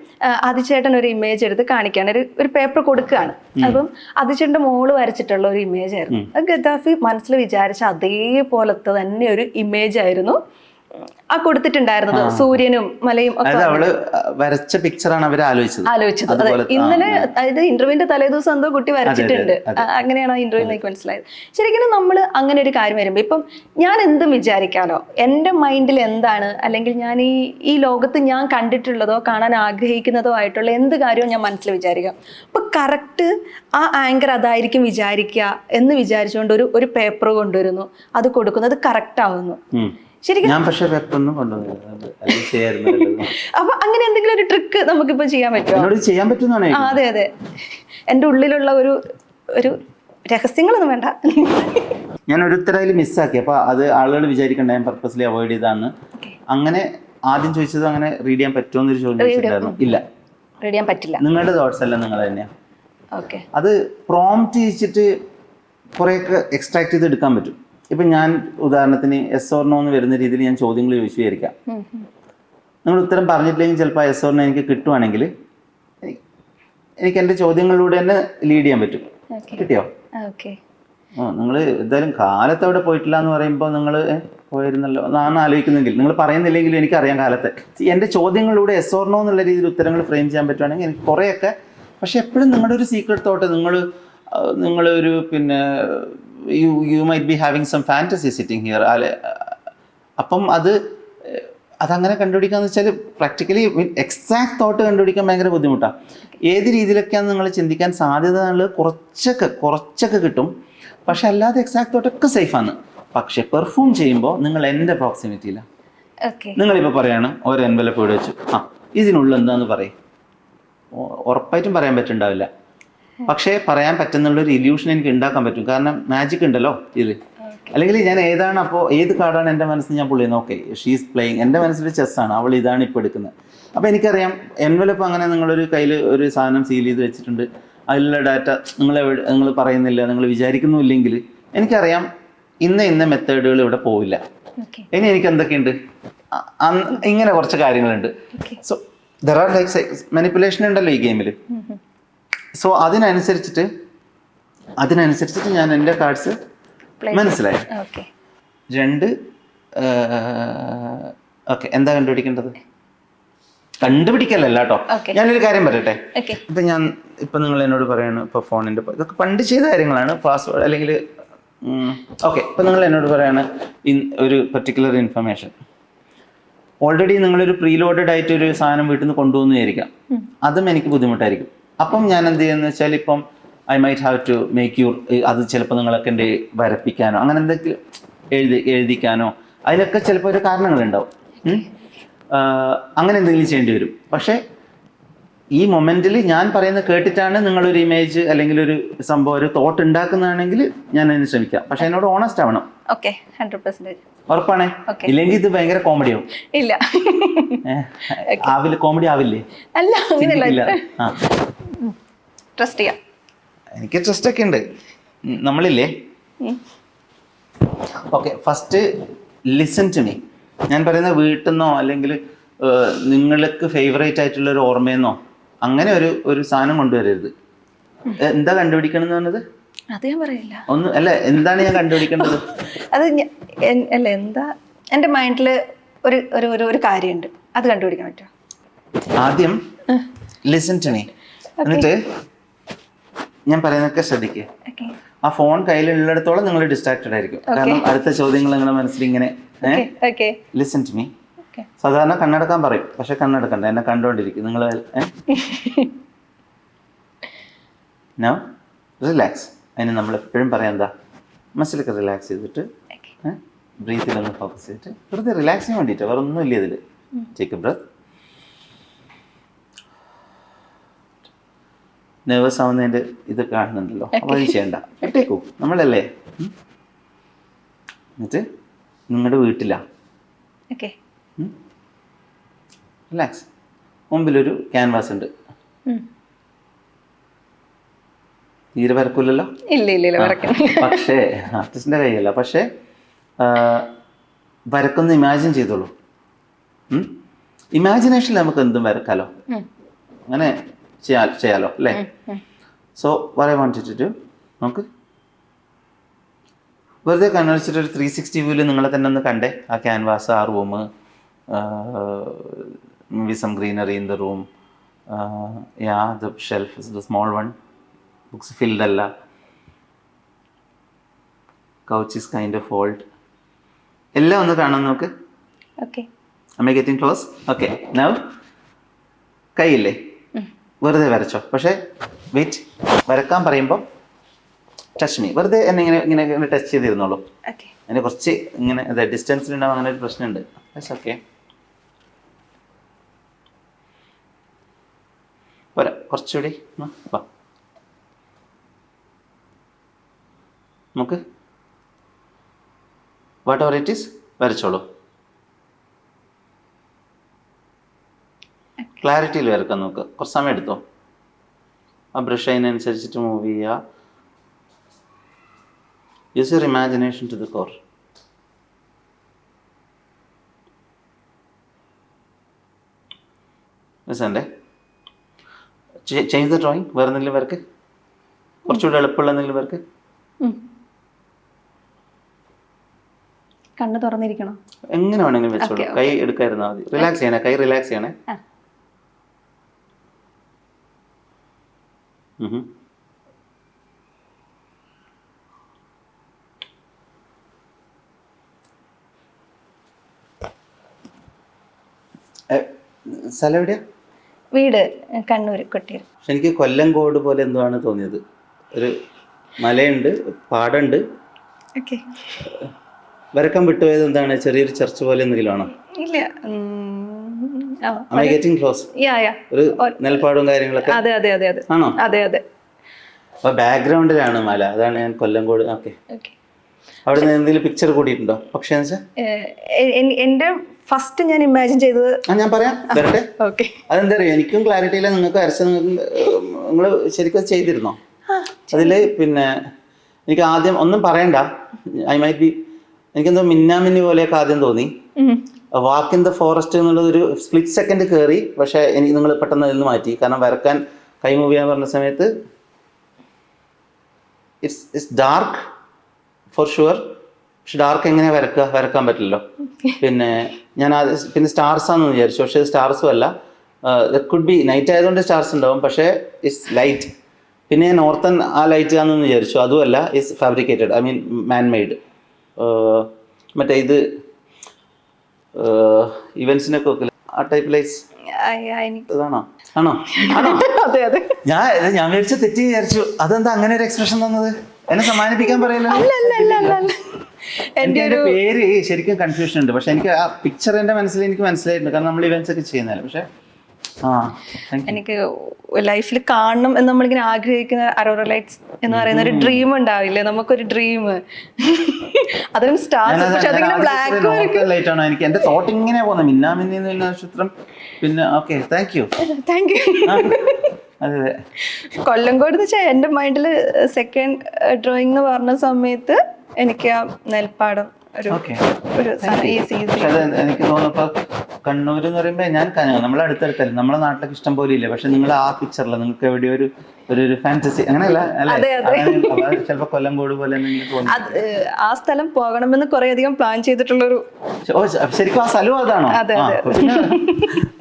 ആദിച്ചേട്ടൻ ഒരു ഇമേജ് എടുത്ത് കാണിക്കുകയാണ്, ഒരു പേപ്പർ കൊടുക്കുകയാണ്. അപ്പം ആദിച്ചേട്ടൻ്റെ മോള് വരച്ചിട്ടുള്ള ഒരു ഇമേജ് ആയിരുന്നു. ഗദ്ദാഫി മനസ്സിൽ വിചാരിച്ച അതേപോലത്തെ തന്നെ ഒരു ഇമേജ് ആയിരുന്നു ആ കൊടുത്തിട്ടുണ്ടായിരുന്നത്. സൂര്യനും മലയും ഒക്കെ അവള് വരച്ച പിക്ചറാണ് അവർ ആലോചിച്ചത്. ഇന്നലെ, അതായത് ഇന്റർവ്യൂവിന്റെ തലേദിവസം എന്തോ കുട്ടി വരച്ചിട്ടുണ്ട്. അങ്ങനെയാണ് ആ ഇന്റർവ്യൂ എനിക്ക് മനസ്സിലായത്. ശരിക്കും നമ്മൾ അങ്ങനെ ഒരു കാര്യം വരുമ്പോൾ, ഇപ്പം ഞാൻ എന്തും വിചാരിക്കാലോ, എൻ്റെ മൈൻഡിൽ എന്താണ്, അല്ലെങ്കിൽ ഞാൻ ഈ ലോകത്ത് ഞാൻ കണ്ടിട്ടുള്ളതോ കാണാൻ ആഗ്രഹിക്കുന്നതോ ആയിട്ടുള്ള എന്ത് കാര്യവും ഞാൻ മനസ്സിൽ വിചാരിക്കാം. അപ്പൊ കറക്റ്റ് ആ ആങ്കർ അതായിരിക്കും വിചാരിക്കുക എന്ന് വിചാരിച്ചുകൊണ്ട് ഒരു പേപ്പർ കൊണ്ടുവരുന്നു, അത് കൊടുക്കുന്നത് കറക്റ്റ് ആവുന്നു. അപ്പൊ അങ്ങനെ എന്തെങ്കിലും ഒരു ട്രിക്ക് നമുക്കിപ്പോ ചെയ്യാൻ പറ്റുമോ? അതെ അതെ, എന്റെ ഉള്ളിലുള്ള ഒരു രഹസ്യങ്ങളൊന്നും വേണ്ട, ഞാൻ ഒരുത്തരായി മിസ്സാക്കി. അപ്പൊ അത് ആളുകൾ വിചാരിക്കണ്ട ഞാൻ പർപ്പസ്ലി അവോയ്ഡ് ചെയ്താണ്. അങ്ങനെ ആദ്യം ചോദിച്ചത് അങ്ങനെ റീഡ് ചെയ്യാൻ പറ്റുമോന്നൊരു ചോദിച്ചിട്ടുണ്ടായിരുന്നു. ഇല്ല, റീഡ് ചെയ്യാൻ പറ്റില്ല. നിങ്ങളുടെ തോട്ട്സ് അല്ല നിങ്ങൾ തന്നെയാ. അത് പ്രോംപ്റ്റ് ചെയ്യിച്ചിട്ട് കുറെയൊക്കെ എക്സ്ട്രാക്ട് ചെയ്ത് എടുക്കാൻ പറ്റും. ഇപ്പം ഞാൻ ഉദാഹരണത്തിന് എസ് ഓർ നോ എന്ന് വരുന്ന രീതിയിൽ ഞാൻ ചോദ്യങ്ങൾ ചോദിച്ചു വിചാരിക്കാം. നിങ്ങൾ ഉത്തരം പറഞ്ഞിട്ടില്ലെങ്കിൽ ചിലപ്പോൾ എസ് ഓർ നോ എനിക്ക് കിട്ടുവാണെങ്കിൽ എനിക്ക് എൻ്റെ ചോദ്യങ്ങളിലൂടെ തന്നെ ലീഡ് ചെയ്യാൻ പറ്റും. കിട്ടിയോ? നിങ്ങൾ എന്തായാലും കാലത്ത് അവിടെ പോയിട്ടില്ല എന്ന് പറയുമ്പോൾ നിങ്ങൾ പോയിരുന്നല്ലോ എന്നാണ് ആലോചിക്കുന്നെങ്കിൽ, നിങ്ങൾ പറയുന്നില്ലെങ്കിലും എനിക്കറിയാം കാലത്ത്. എൻ്റെ ചോദ്യങ്ങളിലൂടെ എസ് ഓർ നോ എന്നുള്ള രീതിയിൽ ഉത്തരങ്ങൾ ഫ്രെയിം ചെയ്യാൻ പറ്റുവാണെങ്കിൽ എനിക്ക് കുറേയൊക്കെ. പക്ഷെ എപ്പോഴും നിങ്ങളുടെ ഒരു സീക്രട്ട് തോട്ട്, നിങ്ങളൊരു പിന്നെ you might be having some fantasy sitting here. അപ്പം അതങ്ങനെ കണ്ടുപിടിക്കാന്ന് വെച്ചാൽ പ്രാക്ടിക്കലി എക്സാക്ട് തോട്ട് കണ്ടുപിടിക്കാൻ ഭയങ്കര ബുദ്ധിമുട്ടാണ്. ഏത് രീതിയിലൊക്കെയാണ് നിങ്ങൾ ചിന്തിക്കാൻ സാധ്യത എന്നുള്ളത് കുറച്ചൊക്കെ കിട്ടും. പക്ഷെ അല്ലാതെ എക്സാക്ട് തോട്ടൊക്കെ സേഫാണ്. പക്ഷെ പെർഫോം ചെയ്യുമ്പോൾ നിങ്ങൾ എൻ്റെ പ്രോക്സിമിറ്റിയിലാണ്. നിങ്ങളിപ്പോൾ പറയാണ് ഒരു എൻവലപ്പ് ഇവിടെ വെച്ചു, ഇതിനുള്ളിൽ എന്താന്ന് പറയും, ഉറപ്പായിട്ടും പറയാൻ പറ്റുന്നുണ്ടാവില്ല. പക്ഷേ പറയാൻ പറ്റുന്നുള്ളൊരു ഇല്യൂഷൻ എനിക്ക് ഉണ്ടാക്കാൻ പറ്റും. കാരണം മാജിക് ഉണ്ടല്ലോ ഇതിൽ. അല്ലെങ്കിൽ ഞാൻ അപ്പോൾ ഏത് കാർഡാണ് എൻ്റെ മനസ്സിൽ ഞാൻ പുള്ളിയെന്ന്, ഓക്കെ ഷീസ് പ്ലേയിങ്, എൻ്റെ മനസ്സിൽ ചെസ്സാണ്, അവൾ ഇതാണ് ഇപ്പോൾ എടുക്കുന്നത്. അപ്പോൾ എനിക്കറിയാം എൻവലപ്പ് അങ്ങനെ നിങ്ങളൊരു കയ്യിൽ ഒരു സാധനം സീൽ ചെയ്ത് വെച്ചിട്ടുണ്ട്, അതിലുള്ള ഡാറ്റ നിങ്ങൾ പറയുന്നില്ല, നിങ്ങൾ വിചാരിക്കുന്നുമില്ലെങ്കിൽ എനിക്കറിയാം ഇന്ന മെത്തേഡുകൾ ഇവിടെ പോവില്ല. ഇനി എനിക്ക് എന്തൊക്കെയുണ്ട്, ഇങ്ങനെ കുറച്ച് കാര്യങ്ങളുണ്ട്. So there are like manipulation ഉണ്ടല്ലോ ഈ ഗെയിമിൽ. സോ അതിനനുസരിച്ചിട്ട് ഞാൻ എൻ്റെ കാർഡ്സ് മനസ്സിലായി. 2 ഓക്കെ, എന്താ കണ്ടുപിടിക്കേണ്ടത്? കണ്ടുപിടിക്കലല്ല കേട്ടോ. ഞാനൊരു കാര്യം പറയട്ടെ. ഇപ്പം നിങ്ങൾ എന്നോട് പറയാണ് ഇപ്പോൾ ഫോണിൻ്റെ ഇതൊക്കെ പണ്ട് ചെയ്ത കാര്യങ്ങളാണ്, പാസ്വേഡ് അല്ലെങ്കിൽ ഓക്കെ. ഇപ്പം നിങ്ങൾ എന്നോട് പറയാണ് ഒരു പെർട്ടിക്കുലർ ഇൻഫർമേഷൻ ഓൾറെഡി നിങ്ങളൊരു പ്രീലോഡഡ് ആയിട്ട് ഒരു സാധനം വീട്ടിൽ നിന്ന് കൊണ്ടുവന്ന് വിചാരിക്കാം. അതും എനിക്ക് ബുദ്ധിമുട്ടായിരിക്കും. അപ്പം ഞാൻ എന്ത് ചെയ്യുന്നത് വെച്ചാൽ, ഇപ്പം I might have to make you, അത് ചിലപ്പോൾ നിങ്ങളൊക്കെ എൻ്റെ വരപ്പിക്കാനോ അങ്ങനെ എന്തെങ്കിലും എഴുതിക്കാനോ അതിലൊക്കെ ചിലപ്പോൾ ഒരു കാരണങ്ങളുണ്ടാവും. അങ്ങനെ എന്തെങ്കിലും ചെയ്യേണ്ടി വരും. പക്ഷേ ഈ മൊമെന്റിൽ ഞാൻ പറയുന്നത് കേട്ടിട്ടാണ് നിങ്ങളൊരു ഇമേജ് അല്ലെങ്കിൽ ഒരു സംഭവം, ഒരു തോട്ട് ഉണ്ടാക്കുന്നതാണെങ്കിൽ ഞാൻ അതിന് ശ്രമിക്കാം. പക്ഷെ എന്നോട് ഓണസ്റ്റ് ആവണം. 100% ഉറപ്പാണേ. ഇല്ലെങ്കിൽ ഇത് ഭയങ്കര കോമഡിയാവും. ഇല്ല, ആവില്ല, കോമഡി ആവില്ലേ? അല്ല, അങ്ങനെയല്ല. ട്രസ്റ്റ് ചെയ്യാം. എനിക്ക് ട്രസ്റ്റ് ഒക്കെ ഉണ്ട്. നമ്മളില്ലേ, okay. First listen to me. ഞാൻ പറയുന്ന വീട്ടിൽ നിന്നോ അല്ലെങ്കിൽ നിങ്ങൾക്ക് ഫേവറേറ്റ് ആയിട്ടുള്ള ഒരു ഓർമ്മയെന്നോ അങ്ങനെ ഒരു സാധനം കൊണ്ടുവരരുത്. എന്താ കണ്ടുപിടിക്കണം എന്ന് പറഞ്ഞത്? അത് ഞാൻ പറയില്ല. ഒന്നും അല്ല, എന്താണ് ഞാൻ കണ്ടുപിടിക്കേണ്ടത്? അത് അല്ല, എന്താ എൻ്റെ മൈൻഡിൽ ഒരു കാര്യമുണ്ട്, അത് കണ്ടുപിടിക്കാൻ പറ്റുമോ? ആദ്യം ലിസൺ ടു മീ, എന്നിട്ട് ഞാൻ പറയുന്നതൊക്കെ ശ്രദ്ധിക്കുക. ആ ഫോൺ കയ്യിലുള്ളിടത്തോളം നിങ്ങൾ ഡിസ്ട്രാക്റ്റഡ് ആയിരിക്കും. കാരണം അടുത്ത ചോദ്യങ്ങൾ നിങ്ങളുടെ മനസ്സിൽ ഇങ്ങനെ. Listen to me. സാധാരണ കണ്ണടക്കാൻ പറയും, പക്ഷെ കണ്ണടക്കണ്ട, എന്നെ കണ്ടുകൊണ്ടിരിക്കും നിങ്ങൾ. Now relax. അതിന് നമ്മൾ എപ്പോഴും പറയാം എന്താ, മസിലൊക്കെ റിലാക്സ് ചെയ്തിട്ട് ബ്രീത്തിലൊന്ന് ഫോക്കസ് ചെയ്തിട്ട് വെറുതെ റിലാക്സ് ചെയ്യാൻ വേണ്ടിയിട്ട്, വേറെ ഒന്നുമില്ല ഇതിൽ. Take A breath. നെർവസ് ആവുന്നതിൻ്റെ ഇത് കാണുന്നുണ്ടല്ലോ, അപ്പോൾ അത് ചെയ്യണ്ട, ഇട്ടേക്കൂ, നമ്മളല്ലേ. എന്നിട്ട് നിങ്ങളുടെ വീട്ടിലാണ്, റിലാക്സ്. മുമ്പിലൊരു ക്യാൻവാസ് ഉണ്ട്. തീരെ വരക്കൂലല്ലോ? പക്ഷേ ആർട്ടിസ്റ്റിൻ്റെ കൈയല്ല, പക്ഷേ വരക്കൊന്ന് ഇമാജിൻ ചെയ്തോളൂ. ഇമാജിനേഷനിൽ നമുക്ക് എന്തും വരക്കാലോ, അങ്ങനെ ചെയ്യാലോ അല്ലേ? So what I wanted to do, നമുക്ക് വെറുതെ കണ്ണടിച്ചിട്ട് ഒരു 360 വ്യൂവിൽ നിങ്ങളെ തന്നെ ഒന്ന് കണ്ടേ. ആ ക്യാൻവാസ്, ആ room, maybe some greenery in the room, the shelf is the small one, books filled അല്ല, couch is kind of old, എല്ലാം ഒന്ന് കാണാൻ നോക്ക്. Am I getting close? Okay, now കൈയില്ലേ, വെറുതെ വരച്ചോ. പക്ഷേ വെയിറ്റ്, വരക്കാൻ പറയുമ്പോൾ ടച്ച് മീ, വെറുതെ എന്നെ ഇങ്ങനെ ടച്ച് ചെയ്തിരുന്നോളൂ. അതിന് കുറച്ച് ഇങ്ങനെ ഡിസ്റ്റൻസിലുണ്ടാവും, അങ്ങനെ ഒരു പ്രശ്നമുണ്ട്. ഓക്കെ, പോരാ, കുറച്ചുകൂടി വാ. നമുക്ക് വാട്ട് എവർ ഇറ്റ് ഈസ് വരച്ചോളൂ. ക്ലാരിറ്റിയിൽ വരക്കാൻ നോക്കുക. കുറച്ച് സമയം എടുത്തോ. ആ ബ്രഷ് അതിനനുസരിച്ചിട്ട് മൂവ് ചെയ്യുക. Use your imagination to the core. മിസ്സണ്ടേ, ചേഞ്ച് ദ ഡ്രോയിങ്. വേറെ എന്തെങ്കിലും വർക്ക്, കുറച്ചുകൂടി എളുപ്പമുള്ള എന്തെങ്കിലും വർക്ക്. കണ്ണ് തുറന്നിരിക്കണോ? എങ്ങനെ വേണമെങ്കിലും വെച്ചോളൂ. കൈ എടുക്കാതിരുന്നാൽ മതി. റിലാക്സ് ചെയ്യണേ, കൈ റിലാക്സ് ചെയ്യണേ. സ്ഥലം എവിടെയാ? വീട് കണ്ണൂർ, കൊട്ടിയൂർ. പക്ഷെ എനിക്ക് കൊല്ലങ്കോട് പോലെ എന്തോ ആണ് തോന്നിയത്. ഒരു മലയുണ്ട്, പാടുണ്ട്. വരക്കം വിട്ടുപോയത് എന്താണ്? ചെറിയൊരു ചർച്ച് പോലെ എന്തെങ്കിലും ആണോ? ഇല്ല. ഒരു നെൽപ്പാടും കാര്യങ്ങളൊക്കെ ആണോ? അതെ അതെ. അപ്പൊ ബാക്ക്ഗ്രൗണ്ടിലാണ് മല, അതാണ് ഞാൻ കൊല്ലങ്കോട്. ഓക്കെ. അവിടെ നിന്ന് എന്തെങ്കിലും പിക്ചർ കൂടിയിട്ടുണ്ടോ? പക്ഷേ എന്റെ ഫസ്റ്റ് ഞാൻ ഇമാജിൻ ചെയ്തത് ഞാൻ പറയാം, വരട്ടെ. അതെന്താ അറിയോ, എനിക്കും ക്ലാരിറ്റി ഇല്ല. നിങ്ങൾക്ക് വരച്ച നിങ്ങൾ ശരിക്കും അത് ചെയ്തിരുന്നോ? അതില് പിന്നെ എനിക്ക് ആദ്യം ഒന്നും പറയണ്ട, ഐ മൈറ്റ് ബി, എനിക്കെന്തോ മിന്നാമിന്നി പോലെയൊക്കെ ആദ്യം തോന്നി. വാക്ക് ഇൻ ദ ഫോറസ്റ്റ് എന്നുള്ളത് ഒരു സ്പ്ലിറ്റ് സെക്കൻഡ് കയറി. പക്ഷെ എനിക്ക് നിങ്ങൾ പെട്ടെന്ന് അതിൽ നിന്ന് മാറ്റി. കാരണം വരക്കാൻ കൈ മൂവ് ചെയ്യാൻ പറഞ്ഞ സമയത്ത് ഇറ്റ്സ് ഡാർക്ക് ഫോർ ഷുവർ. പക്ഷെ ഡാർക്ക് എങ്ങനെ വരക്കാൻ പറ്റില്ലല്ലോ. പിന്നെ ഞാൻ പിന്നെ സ്റ്റാർസ് ആണെന്ന് വിചാരിച്ചു. പക്ഷേ സ്റ്റാർസും അല്ല. കുഡ് ബി നൈറ്റ് ആയതുകൊണ്ട് സ്റ്റാർസ് ഉണ്ടാവും, പക്ഷേ ഇറ്റ്സ് ലൈറ്റ്. പിന്നെ ഞാൻ ഓർത്തൻ ആ ലൈറ്റ് ആണെന്ന് വിചാരിച്ചു. അതുമല്ല, it's fabricated, I mean man made. മറ്റേ ഇത് ഇവന്റ്സിനൊക്കെ വെക്കില്ല, ആ ടൈപ്പ് ലൈറ്റ്സ്. ആണോ? ഞാൻ വിചാരിച്ച തെറ്റി വിചാരിച്ചു. അതെന്താ അങ്ങനെ ഒരു എക്സ്പ്രഷൻ തന്നത്? എന്നെ സമ്മാനിപ്പിക്കാൻ പറയല്ലോ. എന്റെ പേര് ശരിക്കും കൺഫ്യൂഷൻ ഉണ്ട്. പക്ഷെ എനിക്ക് ആ പിക്ചർ എന്റെ മനസ്സിൽ എനിക്ക് മനസ്സിലായിട്ടുണ്ട്. കാരണം നമ്മൾ ഇവന്റ്സ് ഒക്കെ ചെയ്യുന്നതല്ല. പക്ഷെ എനിക്ക് ലൈഫിൽ കാണണം എന്ന് നമ്മളിങ്ങനെ ആഗ്രഹിക്കുന്ന അറോറ ലൈറ്റ്സ് എന്ന് പറയുന്ന ഒരു ഡ്രീം ഉണ്ടാവില്ലേ? നമുക്കൊരു ഡ്രീം. അതും സ്റ്റാർസ്. പക്ഷെ അതിങ്ങനെ ബ്ലാക്ക് ലൈറ്റ് ആണോ? എനിക്ക് എന്റെ തോട്ട് ഇങ്ങനെ പോകുന്നത് മിന്നാമിന്നി നക്ഷത്രം. പിന്നെ ഓക്കെ, താങ്ക് യു. അതെ. കൊല്ലങ്കോട് എന്ന് വെച്ചാൽ എന്റെ മൈൻഡില് സെക്കൻഡ് ഡ്രോയിങ് എന്ന് പറഞ്ഞ സമയത്ത് എനിക്ക് ആ നെൽപ്പാടം എനിക്ക് തോന്നുന്നു കണ്ണൂർ എന്ന് പറയുമ്പോൾ ഞാൻ നമ്മളെ അടുത്തടുത്തല്ല, നമ്മളെ നാട്ടിലൊക്കെ ഇഷ്ടം പോലെ ഇല്ല. പക്ഷെ നിങ്ങൾ ആ പിക്ചറിൽ നിങ്ങൾക്ക് എവിടെയോ ഒരു ഫാന്റസി അങ്ങനെയല്ല അല്ലേ? ചിലപ്പോ കൊല്ലങ്കോട് പോലെ ആ സ്ഥലം പോകണമെന്ന് കുറെ അധികം പ്ലാൻ ചെയ്തിട്ടുള്ളൊരു. ശരിക്കും ആ സ്ഥലവും അതാണോ?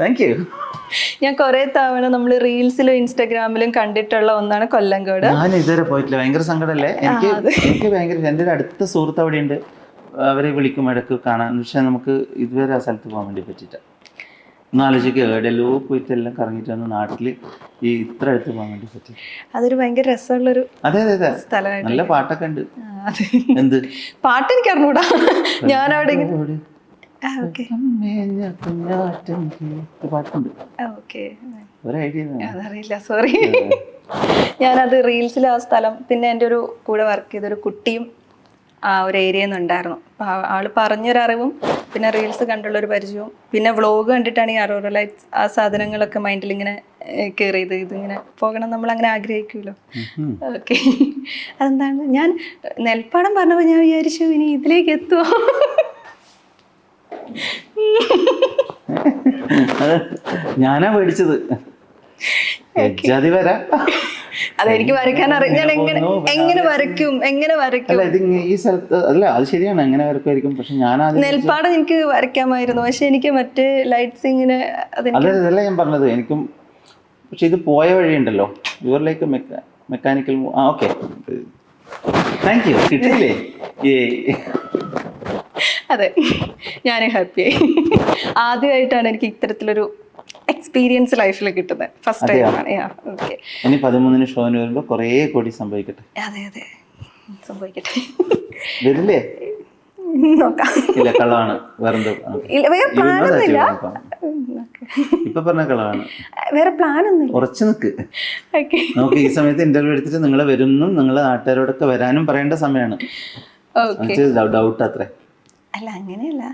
Thank you. ഞാൻ കുറെ തവണ നമ്മൾ റീൽസിലും ഇൻസ്റ്റാഗ്രാമിലും കണ്ടിട്ടുള്ള ഒന്നാണ് കൊല്ലങ്കോട്. ഞാൻ ഇതുവരെ പോയിട്ടില്ല. ഭയങ്കര സങ്കടമല്ലേ? എനിക്ക് ഭയങ്കര. എൻ്റെ ഒരു അടുത്ത സുഹൃത്ത് അവിടെ ഉണ്ട്, അവരെ വിളിക്കും ഇടയ്ക്ക് കാണാൻ. പക്ഷെ നമുക്ക് ഇതുവരെ ആ സ്ഥലത്ത് പോകാൻ വേണ്ടി പറ്റിയിട്ട. ഒന്ന് ആലോചിക്കുക, എവിടെയല്ലോ പോയിട്ട് എല്ലാം കറങ്ങിയിട്ട് വന്ന് നാട്ടിൽ ഈ ഇത്ര അടുത്ത് പോകാൻ വേണ്ടി പറ്റി. അതൊരു ഭയങ്കര രസമുള്ളൊരു. അതെ അതെ അതെ, നല്ല പാട്ടൊക്കെ ഉണ്ട്. എന്ത് പാട്ട് എനിക്ക് അറിഞ്ഞൂടാ. ഞാൻ അവിടെ പാട്ടുണ്ട്, അതറിയില്ല, സോറി. ഞാനത് റീൽസിൽ ആ സ്ഥലം, പിന്നെ എൻ്റെ ഒരു കൂടെ വർക്ക് ചെയ്തൊരു കുട്ടിയും ആ ഒരു ഏരിയയിൽ നിന്നുണ്ടായിരുന്നു. അപ്പോൾ ആള് പറഞ്ഞൊരറിവും പിന്നെ റീൽസ് കണ്ടുള്ളൊരു പരിചയവും പിന്നെ വ്ളോഗ് കണ്ടിട്ടാണ് ഈ അറോറ ലൈറ്റ്സ് ആ സാധനങ്ങളൊക്കെ മൈൻഡിൽ ഇങ്ങനെ കയറിയത്. ഇതിങ്ങനെ പോകണം നമ്മൾ അങ്ങനെ ആഗ്രഹിക്കുമല്ലോ. ഓക്കെ, അതെന്താണ് ഞാൻ നെൽപ്പാടം പറഞ്ഞപ്പോൾ ഞാൻ വിചാരിച്ചു ഇനി ഇതിലേക്ക് എത്തുമോ. ഞാനാ പേടിച്ചത്. അതെനിക്ക് വരയ്ക്കാൻ അറിയാം. ഞാൻ എങ്ങനെ വരയ്ക്കും. അല്ല ഇത് ഈ സ്ഥലത്ത് അല്ല, അത് ശരിയാണ്, എങ്ങനെ വരയ്ക്കുമായിരിക്കും. പക്ഷെ ഞാൻ നെൽപ്പാടം എനിക്ക് വരയ്ക്കാമായിരുന്നു. പക്ഷെ എനിക്ക് മറ്റേ ലൈറ്റ്സ് ഇങ്ങനെ അതല്ല ഞാൻ പറഞ്ഞത്. എനിക്കും പക്ഷെ ഇത് പോയ വഴിയുണ്ടല്ലോ, your like mechanical. Okay, thank you. കിട്ടില്ലേ? അതെ, ഞാൻ ഹാപ്പിയായി. ആദ്യമായിട്ടാണ് എനിക്ക് ഇത്തരത്തിലൊരു എക്സ്പീരിയൻസ് ലൈഫിൽ കിട്ടുന്നത്. ഫസ്റ്റ് ടൈമാണ്. ഇനി 13 ഷോന് വരുമ്പോൾ കുറേ കൂടി സംഭവിക്കട്ടെ. അതെ അതെ, സംഭവിക്കട്ടെ. വരില്ലേ? നോക്കാം. ഇല്ല, കളവാണ്. വേറെന്തോ ഇപ്പൊ പറഞ്ഞ കളവാണ്. വേറെ പ്ലാനൊന്നും. ഉറച്ചു നിൽക്ക്. നമുക്ക് ഈ സമയത്ത് ഇന്റർവ്യൂ എടുത്തിട്ട് നിങ്ങളെ വരുന്നും നിങ്ങളെ നാട്ടുകാരോടൊക്കെ വരാനും പറയേണ്ട സമയമാണ്. ഡൗട്ട് അത്രേ. അല്ല, അങ്ങനെയല്ല.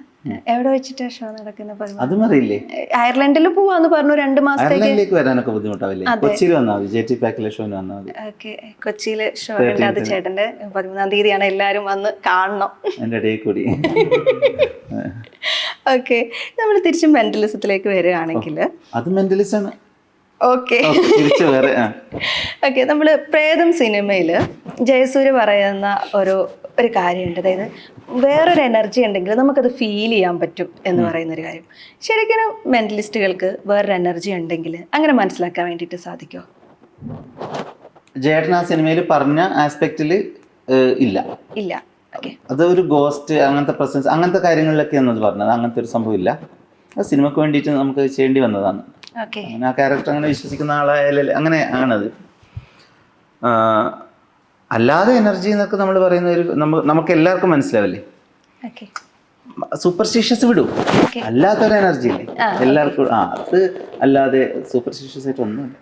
എവിടെ വെച്ചിട്ടാ ഷോ നടക്കുന്നത്? അതും അറിയില്ലേ? അയർലൻഡിൽ പോവാന്ന് പറഞ്ഞു 2 മാസത്തേക്ക്. വരാനൊക്കെ ബുദ്ധിമുട്ടാവില്ലേ? കൊച്ചിയിൽ വന്നാൽ മതി, JT പാക്കിലെ ഷോന് വന്നാൽ മതി. ഓക്കെ, കൊച്ചിയിലെ ഷോ ഉണ്ട്. അത് ചേട്ടന്റെ 13-ാം തീയതിയാണ്. എല്ലാരും വന്ന് കാണണം. എന്റെ ഇടയിൽ കൂടി. ഓക്കെ, നമ്മൾ തിരിച്ച് മെന്റലിസത്തിലേക്ക് വരികയാണെങ്കിൽ അത് മെന്റലിസം. ഓക്കെ, നമ്മള് പ്രേതം സിനിമയില് ജയസൂര്യ പറയുന്ന ഒരു കാര്യമുണ്ട്. അതായത് വേറൊരു എനർജി ഉണ്ടെങ്കിൽ നമുക്കത് ഫീൽ ചെയ്യാൻ പറ്റും എന്ന് പറയുന്നൊരു കാര്യം. ശരിക്കും മെന്റലിസ്റ്റുകൾക്ക് വേറൊരു എനർജി ഉണ്ടെങ്കിൽ അങ്ങനെ മനസ്സിലാക്കാൻ വേണ്ടിയിട്ട് സാധിക്കുമോ? ജേട്ടൻ ആ സിനിമയിൽ പറഞ്ഞ ആസ്പെക്റ്റിൽ ഇല്ല. ഇല്ല. ഓക്കെ. അത് ഒരു ഗോസ്റ്റ് അങ്ങനത്തെ പ്രസൻസ് അങ്ങനത്തെ കാര്യങ്ങളിലൊക്കെയാണ് അത് പറഞ്ഞത്. അങ്ങനത്തെ ഒരു സംഭവം ഇല്ല. അത് സിനിമയ്ക്ക് വേണ്ടിയിട്ട് നമുക്ക് ചെയ്യേണ്ടി വന്നതാണ്. ഓക്കെ. അങ്ങനെ ആ ക്യാരക്ടർ അങ്ങനെ വിശ്വസിക്കുന്ന ആളായാലും അങ്ങനെ ആണത്. അല്ലാതെ എനർജി എന്നൊക്കെ നമ്മൾ പറയുന്ന ഒരു നമുക്ക് എല്ലാവർക്കും മനസ്സിലാവില്ലേ? ഓക്കെ. സൂപ്പർസ്റ്റിഷ്യസ് വിടും, അല്ലാത്തൊരു എനർജി ഇല്ലേ എല്ലാവർക്കും. അത് അല്ലാതെ സൂപ്പർസ്റ്റിഷ്യസ് ആയിട്ട് ഒന്നുമില്ല.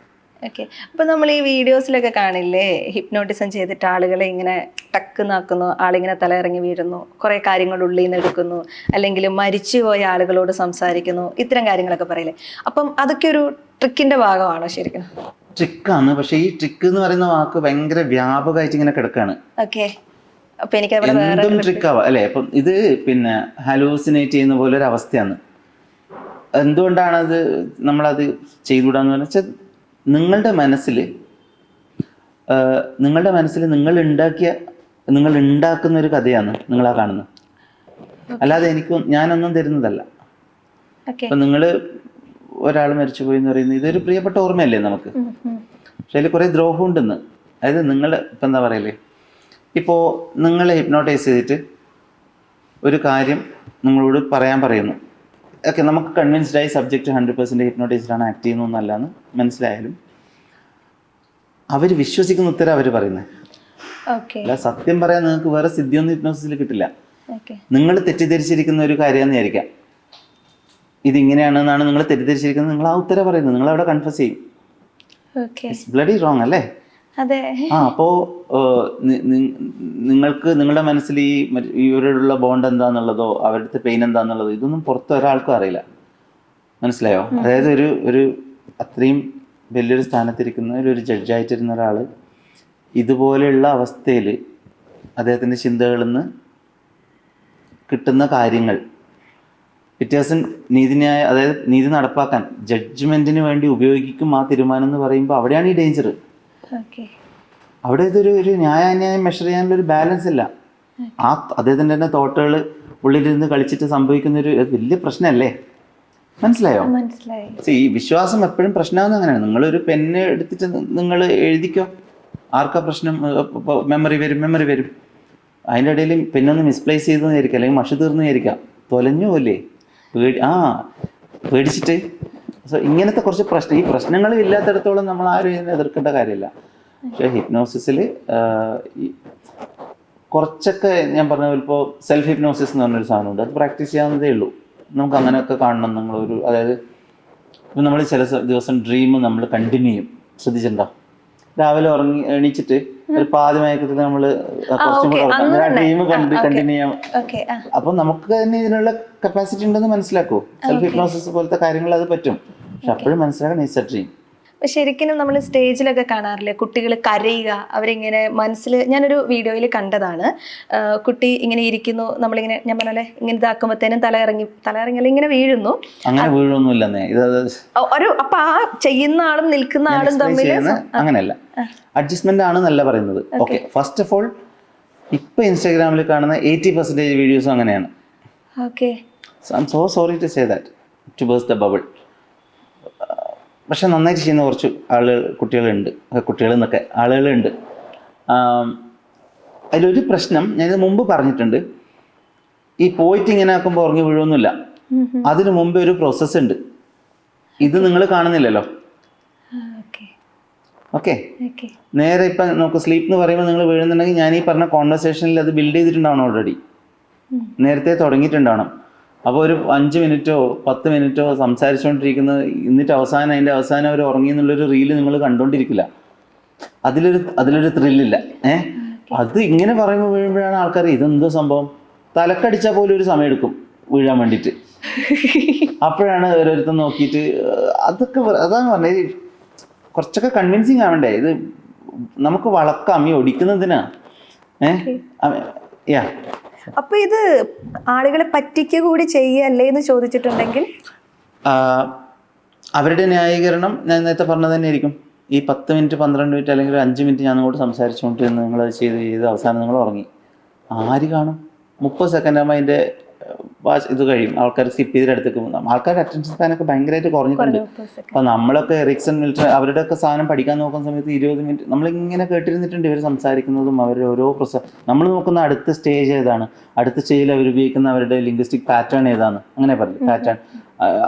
ഓക്കെ. അപ്പോൾ നമ്മൾ ഈ വീഡിയോസിലൊക്കെ കാണില്ലേ, ഹിപ്നോട്ടിസം ചെയ്തിട്ട് ആളുകളെ ഇങ്ങനെ ടക്ക് നാക്കുന്നു, ആളിങ്ങനെ തലയിറങ്ങി വീഴുന്നു, കുറേ കാര്യങ്ങൾ ഉള്ളിൽ നിന്ന് എടുക്കുന്നു, അല്ലെങ്കിൽ മരിച്ചുപോയ ആളുകളോട് സംസാരിക്കുന്നു, ഇത്തരം കാര്യങ്ങളൊക്കെ പറയില്ലേ. അപ്പം അതൊക്കെ ഒരു ട്രിക്കിൻ്റെ ഭാഗമാണോ ശരിക്കും? ട്രിക്കാണ്. പക്ഷേ ഈ ട്രിക്ക് എന്ന് പറയുന്ന വാക്ക് ഭയങ്കര വ്യാപകമായിട്ട് ഇങ്ങനെ കിടക്കാണ്. ഓക്കെ. അപ്പം എനിക്ക് എന്തും ട്രിക്കാവാം അല്ലേ? അപ്പം ഇത് പിന്നെ ഹലൂസിനേറ്റ് ചെയ്യുന്ന പോലെ ഒരു അവസ്ഥയാണ്. എന്തുകൊണ്ടാണത് നമ്മളത് ചെയ്തുകൂടാന്ന് വെച്ചാൽ നിങ്ങളുടെ മനസ്സിൽ നിങ്ങൾ ഉണ്ടാക്കുന്ന ഒരു കഥയാണ് നിങ്ങളാ കാണുന്നത്. അല്ലാതെ ഞാനൊന്നും തരുന്നതല്ല. അപ്പം നിങ്ങൾ ഒരാൾ മരിച്ചുപോയി എന്ന് പറയുന്നത് ഇതൊരു പ്രിയപ്പെട്ട ഓർമ്മയല്ലേ നമുക്ക്. പക്ഷെ അതിൽ കുറേ ദ്രോഹം ഉണ്ടെന്ന്. അതായത് നിങ്ങൾ ഇപ്പം എന്താ പറയല്ലേ, ഇപ്പോൾ നിങ്ങളെ ഹിപ്നോട്ടൈസ് ചെയ്തിട്ട് ഒരു കാര്യം നിങ്ങളോട് പറയുന്നു. ഓക്കെ, നമുക്ക് കൺവിൻസ്ഡായി സബ്ജക്റ്റ് 100% ഹിപ്നോട്ടൈസ്ഡാണ്, ആക്ട് ചെയ്യുന്നൊന്നല്ലാന്ന് മനസ്സിലായാലും അവർ വിശ്വസിക്കുന്ന ഉത്തരം അവർ പറയുന്നത്. അല്ല, സത്യം പറയാൻ നിങ്ങൾക്ക് വേറെ സിദ്ധിയൊന്നും ഹിപ്നോസിസിൽ കിട്ടില്ല. നിങ്ങൾ തെറ്റിദ്ധരിച്ചിരിക്കുന്ന ഒരു കാര്യമെന്ന് വിചാരിക്കാം, ഇതിങ്ങനെയാണെന്നാണ് നിങ്ങൾ തെറ്റിദ്ധരിച്ചിരിക്കുന്നത്. നിങ്ങൾ ആ ഉത്തരം പറയുന്നത്, നിങ്ങൾ അവിടെ കൺഫസ് ചെയ്യും. ഇറ്റ്സ് ബ്ലഡി റോങ് അല്ലേ? അപ്പോൾ നിങ്ങൾക്ക് നിങ്ങളുടെ മനസ്സിൽ ഇവരോടുള്ള ബോണ്ട് എന്താണെന്നുള്ളതോ അവരുടെ പെയിൻ എന്താണെന്നുള്ളതോ ഇതൊന്നും പുറത്ത് ഒരാൾക്കും അറിയില്ല. മനസ്സിലായോ? അതായത് ഒരു അത്രയും വലിയൊരു സ്ഥാനത്തിരിക്കുന്ന ഒരു ജഡ്ജായിട്ടിരുന്ന ഒരാൾ ഇതുപോലെയുള്ള അവസ്ഥയിൽ അദ്ദേഹത്തിൻ്റെ ചിന്തകളിൽ നിന്ന് കിട്ടുന്ന കാര്യങ്ങൾ വ്യത്യാസം നീതിന്യായ, അതായത് നീതി നടപ്പാക്കാൻ ജഡ്ജ്മെൻറ്റിന് വേണ്ടി ഉപയോഗിക്കും ആ തീരുമാനം എന്ന് പറയുമ്പോൾ അവിടെയാണ് ഈ ഡേഞ്ചർ. അവിടെ ഇതൊരു ന്യായാന്യായം മെഷർ ചെയ്യാനുള്ളൊരു ബാലൻസ് ഇല്ല. അദ്ദേഹത്തിൻ്റെ തന്നെ തോട്ടുകൾ ഉള്ളിലിരുന്ന് കളിച്ചിട്ട് സംഭവിക്കുന്നൊരു വലിയ പ്രശ്നമല്ലേ? മനസ്സിലായോ? ഈ വിശ്വാസം എപ്പോഴും പ്രശ്നമാകുന്ന അങ്ങനെയാണ്. നിങ്ങളൊരു പെന്ന് എടുത്തിട്ട് നിങ്ങൾ എഴുതിക്കോ, ആർക്കാ പ്രശ്നം? മെമ്മറി വരും. അതിൻ്റെ ഇടയിൽ പെന്നൊന്ന് മിസ്പ്ലേസ് ചെയ്തെന്ന് വിചാരിക്കാം, അല്ലെങ്കിൽ മഷി തീർന്നു വിചാരിക്കാം, തൊലഞ്ഞു പോലെ പേടിച്ചിട്ട്. സോ ഇങ്ങനത്തെ കുറച്ച് ഈ പ്രശ്നങ്ങൾ ഇല്ലാത്തിടത്തോളം നമ്മൾ ആരും ഇതിനെ എതിർക്കേണ്ട കാര്യമില്ല. പക്ഷേ ഹിപ്നോസിസിൽ കുറച്ചൊക്കെ ഞാൻ പറഞ്ഞ ഇപ്പോൾ സെൽഫ് ഹിപ്നോസിസ് എന്ന് പറഞ്ഞൊരു സാധനമുണ്ട്. അത് പ്രാക്ടീസ് ചെയ്യാവുന്നതേ ഉള്ളൂ. നമുക്ക് അങ്ങനെയൊക്കെ കാണണം. അതായത് ഇപ്പം നമ്മൾ ചില ദിവസം ഡ്രീം നമ്മൾ കണ്ടിന്യൂ ചെയ്യും. ശ്രദ്ധിച്ചിട്ടുണ്ടോ? രാവിലെ എണീച്ചിട്ട് ഒരു പാതി മയക്കത്തിൽ നമ്മൾ കുറച്ചും കൂടെ ഡ്രീം കണ്ടിന്യൂ ചെയ്യാം. അപ്പം നമുക്ക് തന്നെ ഇതിനുള്ള കപ്പാസിറ്റി ഉണ്ടെന്ന് മനസ്സിലാക്കൂ. സെൽഫ് ഹിപ്നോസിസ് പോലത്തെ കാര്യങ്ങൾ അത് പറ്റും. പക്ഷെ അപ്പോഴും മനസ്സിലാക്കണം ഇറ്റ്സ് എ ഡ്രീം. ശരിക്കും നമ്മൾ സ്റ്റേജിലൊക്കെ കാണാറില്ലേ, കുട്ടികൾ കരയുക, അവരിങ്ങനെ മനസ്സിൽ, ഞാനൊരു വീഡിയോയിൽ കണ്ടതാണ്, കുട്ടി ഇങ്ങനെ ഇരിക്കുന്നു, നമ്മളിങ്ങനെ ഞാൻ പറഞ്ഞാലേ ഇങ്ങനെ ഇതാക്കുമ്പോഴത്തേനും തലയിറങ്ങി ഇങ്ങനെ വീഴുന്നു. അങ്ങനെ വീഴൊന്നുമില്ലെന്നേ അപ്പൊ ആ ചെയ്യുന്ന ആളും നിൽക്കുന്ന ആളും തമ്മിൽ അങ്ങനെയല്ല, അഡ്ജസ്റ്റ്മെന്റ് ആണ് നല്ല പറയുന്നത്. ഓക്കെ, ഫസ്റ്റ് ഓഫ് ഓൾ ഇപ്പൊ ഇൻസ്റ്റാഗ്രാമിൽ കാണുന്ന 80% വീഡിയോസും അങ്ങനെയാണ്. I am so sorry to say that, to burst the bubble. പക്ഷെ നന്നായിട്ട് ചെയ്യുന്ന കുറച്ച് കുട്ടികളുണ്ട്. അതിലൊരു പ്രശ്നം ഞാനിത് മുമ്പ് പറഞ്ഞിട്ടുണ്ട്. ഈ പോയിട്ട് ഇങ്ങനെ ആക്കുമ്പോൾ ഉറങ്ങി വീഴൊന്നുമില്ല. അതിന് മുമ്പേ ഒരു പ്രോസസ്സ് ഉണ്ട്. ഇത് നിങ്ങൾ കാണുന്നില്ലല്ലോ. ഓക്കെ, നേരെ ഇപ്പം നമുക്ക് സ്ലീപ്പ് എന്ന് പറയുമ്പോൾ നിങ്ങൾ വീഴുന്നുണ്ടെങ്കിൽ ഞാൻ ഈ പറഞ്ഞ കോൺവെർസേഷനിൽ അത് ബിൽഡ് ചെയ്തിട്ടുണ്ടാവണം, ഓൾറെഡി നേരത്തെ തുടങ്ങിയിട്ടുണ്ടാവണം. അപ്പോൾ ഒരു 5 മിനിറ്റോ 10 മിനിറ്റോ സംസാരിച്ചുകൊണ്ടിരിക്കുന്നത് എന്നിട്ട് അതിൻ്റെ അവസാനം അവർ ഉറങ്ങി എന്നുള്ളൊരു റീല് നിങ്ങൾ കണ്ടുകൊണ്ടിരിക്കില്ല. അതിലൊരു ത്രില്ലില്ല. അത് ഇങ്ങനെ പറയുമ്പോൾ വീഴുമ്പോഴാണ് ആൾക്കാർ ഇതെന്തോ സംഭവം, തലക്കടിച്ചാൽ പോലും ഒരു സമയം എടുക്കും വീഴാൻ വേണ്ടിയിട്ട്. അപ്പോഴാണ് ഓരോരുത്തർ നോക്കിയിട്ട് അതാണ് പറഞ്ഞത്, കുറച്ചൊക്കെ കൺവിൻസിങ് ആവണ്ടേ. ഇത് നമുക്ക് വളക്കാം, ഈ ഒടിക്കുന്നതിനാ. അപ്പൊ ഇത് ആളുകളെ പറ്റിക്കുക കൂടി ചെയ്യല്ലേ എന്ന് ചോദിച്ചിട്ടുണ്ടെങ്കിൽ അവരുടെ ന്യായീകരണം ഞാൻ നേരത്തെ പറഞ്ഞത് തന്നെ ആയിരിക്കും. ഈ 10 മിനിറ്റ് 12 മിനിറ്റ് അല്ലെങ്കിൽ 5 മിനിറ്റ് ഞാൻ നിങ്ങളോട് സംസാരിച്ചുകൊണ്ടിരുന്നു, നിങ്ങളത് ചെയ്ത് അവസാനം നിങ്ങൾ ഉറങ്ങി. ആര് കാണും? 30 സെക്കൻഡ് ആകുമ്പോൾ അതിൻ്റെ ഇത് കഴിയും, ആൾക്കാർ സ്കിപ്പ് ചെയ്തിട്ട് അടുത്തേക്ക് പോകും. ആൾക്കാരുടെ അറ്റൻഷൻ സ്പാനൊക്കെ ഭയങ്കരമായിട്ട് കുറഞ്ഞിട്ടുണ്ട്. അപ്പോൾ നമ്മളൊക്കെ എറിക്സൺ മിലിറ്ററി അവരുടെയൊക്കെ സാധനം പഠിക്കാൻ നോക്കുന്ന സമയത്ത് 20 മിനിറ്റ് നമ്മളിങ്ങനെ കേട്ടിരുന്നിട്ടുണ്ട് ഇവർ സംസാരിക്കുന്നതും അവരുടെ ഓരോ നമ്മൾ നോക്കുന്ന അടുത്ത സ്റ്റേജ് ഏതാണ്, അടുത്ത സ്റ്റേജിൽ അവർ ഉപയോഗിക്കുന്ന അവരുടെ ലിംഗ്വിസ്റ്റിക് പാറ്റേൺ ഏതാണ്, അങ്ങനെ പറയും പാറ്റേൺ,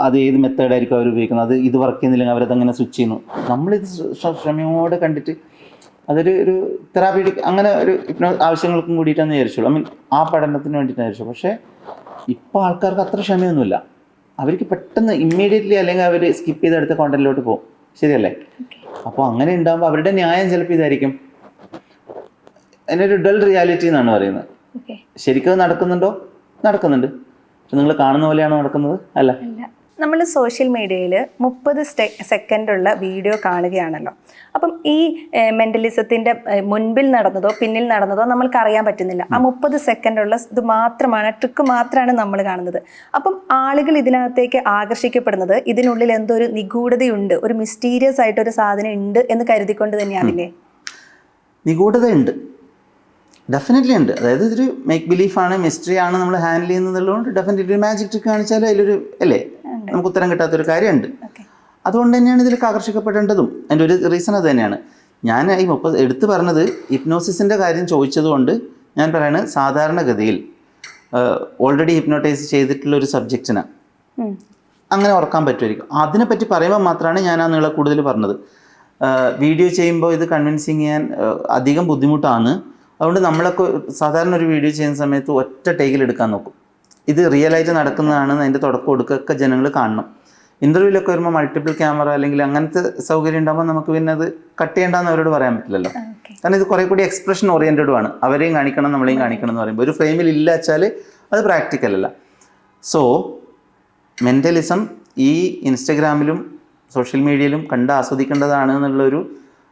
അത് ഏത് മെത്തേഡായിരിക്കും അവർ ഉപയോഗിക്കുന്നത്, അത് ഇത് വർക്ക് ചെയ്യുന്നില്ലെങ്കിൽ അവരതങ്ങനെ സ്വിച്ച് ചെയ്യുന്നു. നമ്മളിത് ക്ഷമയോടെ കണ്ടിട്ട് അതൊരു തെറാപ്പിറ്റിക് അങ്ങനെ ഒരു ആവശ്യങ്ങൾക്കും കൂടിയിട്ടാണ് വിചാരിച്ചോളൂ. ആ പഠനത്തിന് വേണ്ടിയിട്ടാണ് വിചാരിച്ചു. പക്ഷേ ഇപ്പോൾ ആൾക്കാർക്ക് അത്ര ക്ഷമയൊന്നുമില്ല. അവർക്ക് പെട്ടെന്ന് ഇമ്മീഡിയറ്റ്ലി അല്ലെങ്കിൽ അവർ സ്കിപ്പ് ചെയ്ത് അടുത്ത കോണ്ടന്റിലോട്ട് പോകും. ശരിയല്ലേ? അപ്പോൾ അങ്ങനെ ഉണ്ടാകുമ്പോൾ അവരുടെ ന്യായം ചിലപ്പോൾ ഇതായിരിക്കും, അതിൻ്റെ ഒരു ഡൾ റിയാലിറ്റി എന്നാണ് പറയുന്നത്. ശരിക്കും നടക്കുന്നുണ്ടോ? നടക്കുന്നുണ്ട്. പക്ഷെ നിങ്ങൾ കാണുന്ന പോലെയാണോ നടക്കുന്നത്? അല്ല. നമ്മൾ സോഷ്യൽ മീഡിയയിൽ 30 സെക്കൻഡുള്ള വീഡിയോ കാണുകയാണല്ലോ. അപ്പം ഈ മെൻ്റലിസത്തിൻ്റെ മുൻപിൽ നടന്നതോ പിന്നിൽ നടന്നതോ നമ്മൾക്ക് അറിയാൻ പറ്റുന്നില്ല. ആ 30 സെക്കൻഡുള്ള ഇത് മാത്രമാണ്, ട്രിക്ക് മാത്രമാണ് നമ്മൾ കാണുന്നത്. അപ്പം ആളുകൾ ഇതിനകത്തേക്ക് ആകർഷിക്കപ്പെടുന്നത് ഇതിനുള്ളിൽ എന്തോ ഒരു നിഗൂഢതയുണ്ട്, ഒരു മിസ്റ്റീരിയസ് ആയിട്ടൊരു സാധനം ഉണ്ട് എന്ന് കരുതിക്കൊണ്ട് തന്നെയാണില്ലേ? നിഗൂഢതയുണ്ട്, ഡെഫിനറ്റ്ലി ഉണ്ട്. അതായത് ഇതൊരു മേക്ക് ബിലീഫാണ്, മിസ്റ്ററി ആണ് നമ്മൾ ഹാൻഡിൽ ചെയ്യുന്നതുകൊണ്ട് ഡെഫിനറ്റ്ലി ഒരു മാജിക് ട്രിക്ക് കാണിച്ചാൽ അതിലൊരു അല്ലേ നമുക്ക് ഉത്തരം കിട്ടാത്തൊരു കാര്യമുണ്ട്. അതുകൊണ്ട് തന്നെയാണ് ഇതിലേക്ക് ആകർഷിക്കപ്പെടേണ്ടതും. അതിൻ്റെ ഒരു റീസൺ അത് തന്നെയാണ്. ഞാൻ ഈ എടുത്തു പറഞ്ഞത് ഹിപ്നോസിസിൻ്റെ കാര്യം ചോദിച്ചതുകൊണ്ട് ഞാൻ പറയുന്നത് സാധാരണഗതിയിൽ ഓൾറെഡി ഹിപ്നോട്ടൈസ് ചെയ്തിട്ടുള്ള ഒരു സബ്ജക്റ്റിന് അങ്ങനെ ഓർക്കാൻ പറ്റുമായിരിക്കും. അതിനെപ്പറ്റി പറയുമ്പോൾ മാത്രമാണ് ഞാൻ ആ നീളം കൂടുതൽ പറഞ്ഞത്. വീഡിയോ ചെയ്യുമ്പോൾ ഇത് കൺവിൻസിങ് ചെയ്യാൻ അധികം ബുദ്ധിമുട്ടാണ്. അതുകൊണ്ട് നമ്മളൊക്കെ സാധാരണ ഒരു വീഡിയോ ചെയ്യുന്ന സമയത്ത് ഒറ്റ ടേക്കിൽ എടുക്കാൻ നോക്കും. ഇത് റിയലായിട്ട് നടക്കുന്നതാണ്, അതിൻ്റെ തുടക്കം കൊടുക്കൊക്കെ ജനങ്ങൾ കാണണം. ഇൻ്റർവ്യൂവിലൊക്കെ വരുമ്പോൾ മൾട്ടിപ്പിൾ ക്യാമറ അല്ലെങ്കിൽ അങ്ങനത്തെ സൗകര്യം ഉണ്ടാകുമ്പോൾ നമുക്ക് പിന്നെ അത് കട്ട് ചെയ്യേണ്ടെന്ന് അവരോട് പറയാൻ പറ്റില്ലല്ലോ. കാരണം ഇത് കുറേ കൂടി എക്സ്പ്രഷൻ ഓറിയൻറ്റഡും ആണ്. അവരെയും കാണിക്കണം നമ്മളെയും കാണിക്കണം എന്ന് പറയുമ്പോൾ ഒരു ഫ്രെയിമിൽ ഇല്ല വെച്ചാൽ അത് പ്രാക്ടിക്കൽ അല്ല. സോ മെൻ്റലിസം ഈ ഇൻസ്റ്റഗ്രാമിലും സോഷ്യൽ മീഡിയയിലും കണ്ട് ആസ്വദിക്കേണ്ടതാണ് എന്നുള്ളൊരു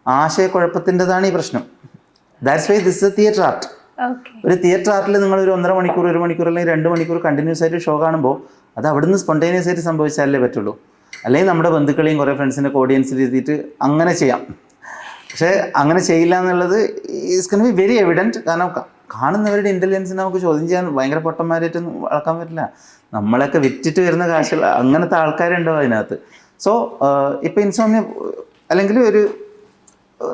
ആശയക്കുഴപ്പത്തിൻ്റെതാണ് ഈ പ്രശ്നം. That's why this A theatre art. ഒരു തിയേറ്റർ ആർട്ടിൽ നിങ്ങൾ ഒരു 1.5 മണിക്കൂർ 1 മണിക്കൂർ അല്ലെങ്കിൽ 2 മണിക്കൂർ കണ്ടിന്യൂസ് ആയിട്ട് ഷോ കാണുമ്പോൾ അത് അവിടുന്ന് സ്പോണ്ടേനിയസ് ആയിട്ട് സംഭവിച്ചാലേ പറ്റുള്ളൂ. അല്ലെങ്കിൽ നമ്മുടെ ബന്ധുക്കളെയും കുറേ ഫ്രണ്ട്സിൻ്റെ ഓഡിയൻസിൽ എഴുതിയിട്ട് അങ്ങനെ ചെയ്യാം. പക്ഷേ അങ്ങനെ ചെയ്യില്ല എന്നുള്ളത് ഈസ് കൺ ബി വെരി എവിഡൻറ്റ്. കാരണം കാണുന്നവരുടെ ഇൻ്റലിജൻസിനെ നമുക്ക് ചോദ്യം ചെയ്യാൻ ഭയങ്കര പൊട്ടന്മാരായിട്ടൊന്നും വളർക്കാൻ പറ്റില്ല. നമ്മളൊക്കെ വിറ്റിട്ട് വരുന്ന കാശുകൾ അങ്ങനത്തെ ആൾക്കാരുണ്ടാവും അതിനകത്ത്. സോ ഇപ്പോൾ ഇൻസോമിയ അല്ലെങ്കിൽ ഒരു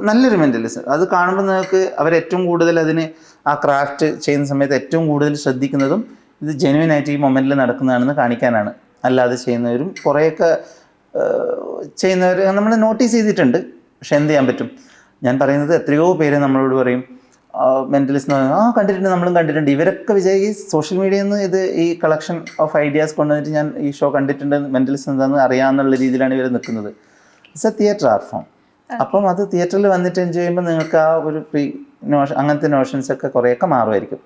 നല്ലൊരു മെൻ്റലിസം അത് കാണുമ്പോൾ നിങ്ങൾക്ക് അവരേറ്റവും കൂടുതൽ അതിന് ആ ക്രാഫ്റ്റ് ചെയ്യുന്ന സമയത്ത് ഏറ്റവും കൂടുതൽ ശ്രദ്ധിക്കുന്നതും ഇത് ജെന്യുവനായിട്ട് ഈ മൊമെൻറ്റിൽ നടക്കുന്നതാണെന്ന് കാണിക്കാനാണ്. അല്ലാതെ ചെയ്യുന്നവരും കുറേയൊക്കെ ചെയ്യുന്നവർ നമ്മൾ നോട്ടീസ് ചെയ്തിട്ടുണ്ട്. പക്ഷെ എന്ത് ചെയ്യാൻ പറ്റും? ഞാൻ പറയുന്നത് എത്രയോ പേര് നമ്മളോട് പറയും മെൻ്റലിസ്റ്റ് കണ്ടിട്ടുണ്ട്, നമ്മളും കണ്ടിട്ടുണ്ട്. ഇവരൊക്കെ ഈ സോഷ്യൽ മീഡിയയിൽ നിന്ന് ഇത് ഈ കളക്ഷൻ ഓഫ് ഐഡിയാസ് കൊണ്ടുവന്നിട്ട് ഞാൻ ഈ ഷോ കണ്ടിട്ടുണ്ട്, മെൻ്റലിസ്റ്റ് എന്താണെന്ന് അറിയാമെന്നുള്ള രീതിയിലാണ് ഇവർ നിൽക്കുന്നത്. It's A theatre art form. അപ്പം അത് തിയേറ്ററിൽ വന്നിട്ട് എൻജോയ് ചെയ്യുമ്പോൾ നിങ്ങൾക്ക് ആ ഒരു അങ്ങനത്തെ നോഷൻസൊക്കെ കുറേയൊക്കെ മാറുമായിരിക്കും.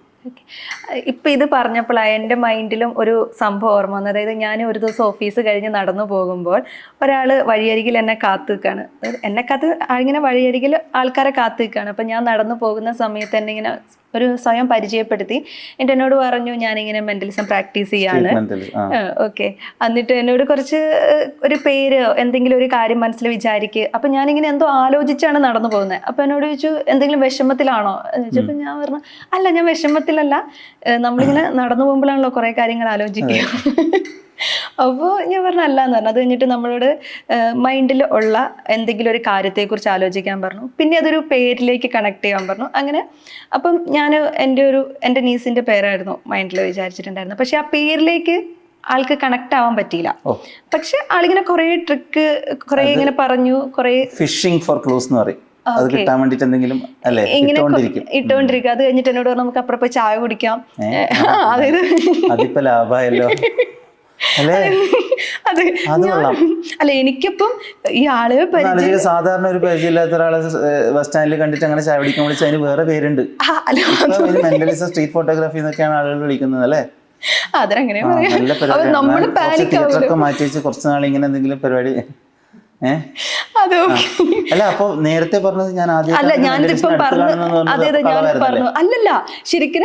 ഇപ്പം ഇത് പറഞ്ഞപ്പോഴാണ് എൻ്റെ മൈൻഡിലും ഒരു സംഭവം ഓർമ്മ വന്നത്. അതായത് ഞാൻ ഒരു ദിവസം ഓഫീസ് കഴിഞ്ഞ് നടന്നു പോകുമ്പോൾ ഒരാൾ വഴിയരികിൽ എന്നെ കാത്തു നിൽക്കുകയാണ്. എന്നെ ഇങ്ങനെ വഴിയരികിൽ ആൾക്കാരെ കാത്തു നിൽക്കുകയാണ്. അപ്പം ഞാൻ നടന്നു പോകുന്ന സമയത്ത് എന്നെ ഇങ്ങനെ ഒരു സ്വയം പരിചയപ്പെടുത്തി എന്നോട് പറഞ്ഞു ഞാനിങ്ങനെ മെൻ്റലിസം പ്രാക്ടീസ് ചെയ്യാണ്. ഓക്കെ. എന്നിട്ട് എന്നോട് കുറച്ച് ഒരു പേര് എന്തെങ്കിലും ഒരു കാര്യം മനസ്സിൽ വിചാരിക്കുക. അപ്പം ഞാനിങ്ങനെ എന്തോ ആലോചിച്ചാണ് നടന്നു പോകുന്നത്. അപ്പം എന്നോട് ചോദിച്ചു എന്തെങ്കിലും വിഷമത്തിലാണോ എന്ന് ചോദിച്ചപ്പോൾ ഞാൻ പറഞ്ഞു അല്ല, ഞാൻ വിഷമത്തിലല്ല, നമ്മളിങ്ങനെ നടന്നു പോകുമ്പോഴാണല്ലോ കുറേ കാര്യങ്ങൾ ആലോചിക്കുക. അപ്പോൾ ഞാൻ പറഞ്ഞു അല്ല എന്ന് പറഞ്ഞു. അത് കഴിഞ്ഞിട്ട് നമ്മളോട് മൈൻഡിൽ ഉള്ള എന്തെങ്കിലും ഒരു കാര്യത്തെക്കുറിച്ച് ആലോചിക്കാൻ പറഞ്ഞു. പിന്നെ അതൊരു പേരിലേക്ക് കണക്ട് ചെയ്യാൻ പറഞ്ഞു. അങ്ങനെ അപ്പം ഞാൻ എൻ്റെ നീസിൻ്റെ പേരായിരുന്നു മൈൻഡിൽ വിചാരിച്ചിട്ടുണ്ടായിരുന്നു. പക്ഷെ ആ പേരിലേക്ക് ആൾക്ക് കണക്ട് ആവാൻ പറ്റിയില്ല. പക്ഷെ ആളിങ്ങനെ കുറേ ട്രിക്ക് കുറേ ഇങ്ങനെ പറഞ്ഞു, കുറേ ഫിഷിംഗ് ഫോർ ക്ലൂസ് എന്ന് പറയും. അത് കിട്ടാൻ വേണ്ടിട്ട് എന്തെങ്കിലും അല്ലേ ഇട്ടോണ്ടിരിക്കുക. അത് കഴിഞ്ഞിട്ട് എന്നോട് പറഞ്ഞു നമുക്ക് അപ്പുറം പോയി ചായ കുടിക്കാം. അതായത് അതിപ്പോ ലാഭമായല്ലോ അല്ലേ? അല്ല എനിക്കിപ്പം ഈ ആള് സാധാരണ ഒരു പരിചയമില്ലാത്ത ഒരാളെ ബസ് സ്റ്റാൻഡിൽ കണ്ടിട്ട് അങ്ങനെ ചായ പിടിക്കാൻ വിളിച്ചാൽ അതിന് വേറെ പേരുണ്ട്. മെന്റലിസം സ്ട്രീറ്റ് ഫോട്ടോഗ്രാഫി എന്നൊക്കെയാണ് ആളുകൾ വിളിക്കുന്നത് അല്ലേ? അതങ്ങനെ മാറ്റി വെച്ച് കുറച്ച് നാൾ ഇങ്ങനെ എന്തെങ്കിലും പരിപാടി അല്ല. അപ്പൊ നേരത്തെ പറഞ്ഞത് ഞാൻ ഞാനിപ്പം പറഞ്ഞു അല്ലല്ല, ശരിക്കും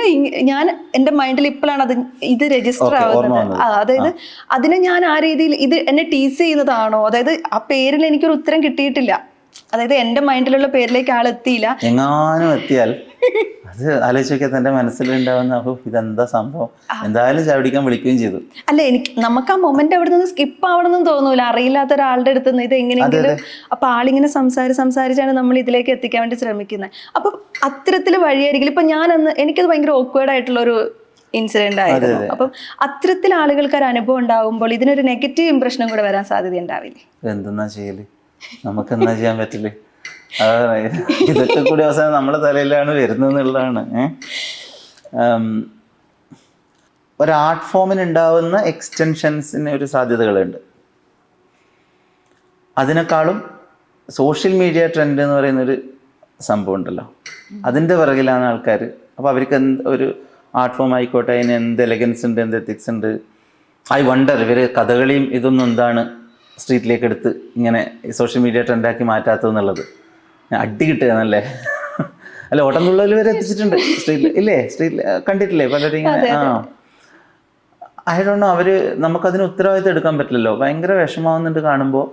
ഞാൻ എന്റെ മൈൻഡിൽ ഇപ്പോഴാണ് ഇത് രജിസ്റ്റർ ആവുന്നത്. അതായത് അതിനെ ഞാൻ ആ രീതിയിൽ ഇത് എന്നെ ടീസ് ചെയ്യുന്നതാണോ, അതായത് ആ പേരിൽ എനിക്കൊരു ഉത്തരം കിട്ടിയിട്ടില്ല. അതായത് എന്റെ മൈൻഡിലുള്ള പേരിലേക്ക് ആൾ എത്തിയില്ല. എങ്ങാനും എത്തിയാൽ അത് ആലോചിച്ച് നോക്കിയാൽ തൻ്റെ മനസ്സിലുണ്ടാവുന്ന ഇതെന്താ സംഭവം, എന്തായാലും ചവിടിക്കാൻ വിളിക്കുകയും ചെയ്തു. അല്ല, നമുക്ക് ആ മൊമെന്റ് അവിടെ നിന്ന് സ്കിപ്പ് ആവണമെന്നും തോന്നൂല, അറിയില്ലാത്ത ഒരാളുടെ അടുത്ത് നിന്ന് ഇത് എങ്ങനെയെങ്കിലും. അപ്പൊ ആളിങ്ങനെ സംസാരിച്ചാണ് നമ്മൾ ഇതിലേക്ക് എത്തിക്കാൻ വേണ്ടി ശ്രമിക്കുന്നത്. അപ്പൊ അത്തരത്തിൽ വഴിയായിരിക്കും. ഇപ്പൊ എനിക്കത് ഭയങ്കര ഓക്വേർഡ് ആയിട്ടുള്ള ഒരു ഇൻസിഡന്റ് ആയിരുന്നു. അപ്പം അത്തരത്തിൽ ആളുകൾക്ക് ഒരു അനുഭവം ഉണ്ടാകുമ്പോൾ ഇതിനൊരു നെഗറ്റീവ് ഇംപ്രഷനും കൂടെ വരാൻ സാധ്യത ഉണ്ടാവില്ലേ? എന്തെന്നാ ചെയ്യല്, നമുക്ക് എന്നാ ചെയ്യാൻ പറ്റില്ലേ? ഇതൊക്കെ കൂടി അവസാനം നമ്മുടെ തലയിലാണ് വരുന്നതെന്നുള്ളതാണ്. ഒരു ആർട്ട് ഫോമിന് ഉണ്ടാവുന്ന എക്സ്റ്റൻഷൻസിന് ഒരു സാധ്യതകളുണ്ട്. അതിനേക്കാളും സോഷ്യൽ മീഡിയ ട്രെൻഡ് എന്ന് പറയുന്നൊരു സംഭവം ഉണ്ടല്ലോ, അതിൻ്റെ പിറകിലാണ് ആൾക്കാർ. അപ്പോൾ അവർക്ക് ഒരു ആർട്ട് ഫോം ആയിക്കോട്ടെ, അതിന് എന്ത് എലഗൻസ് ഉണ്ട്, എന്ത് എത്തിക്സ് ഉണ്ട്. ഐ വണ്ടർ ഇവർ കഥകളിയും ഇതൊന്നും എന്താണ് സ്ട്രീറ്റിലേക്ക് എടുത്ത് ഇങ്ങനെ സോഷ്യൽ മീഡിയ ട്രെൻഡാക്കി മാറ്റാത്തതെന്നുള്ളത്. അടി കിട്ടുക എന്നല്ലേ? അല്ല, ഓട്ടംതുള്ളൽ വരെ എത്തിച്ചിട്ടുണ്ട് സ്ട്രീറ്റിൽ, ഇല്ലേ? സ്ട്രീറ്റിൽ കണ്ടിട്ടില്ലേ പലരും ഇങ്ങനെ? ഐ ഡോണ്ട് നോ, അവർ നമുക്കതിന് ഉത്തരവാദിത്തം എടുക്കാൻ പറ്റില്ലല്ലോ. ഭയങ്കര വിഷമാവുന്നുണ്ട് കാണുമ്പോൾ.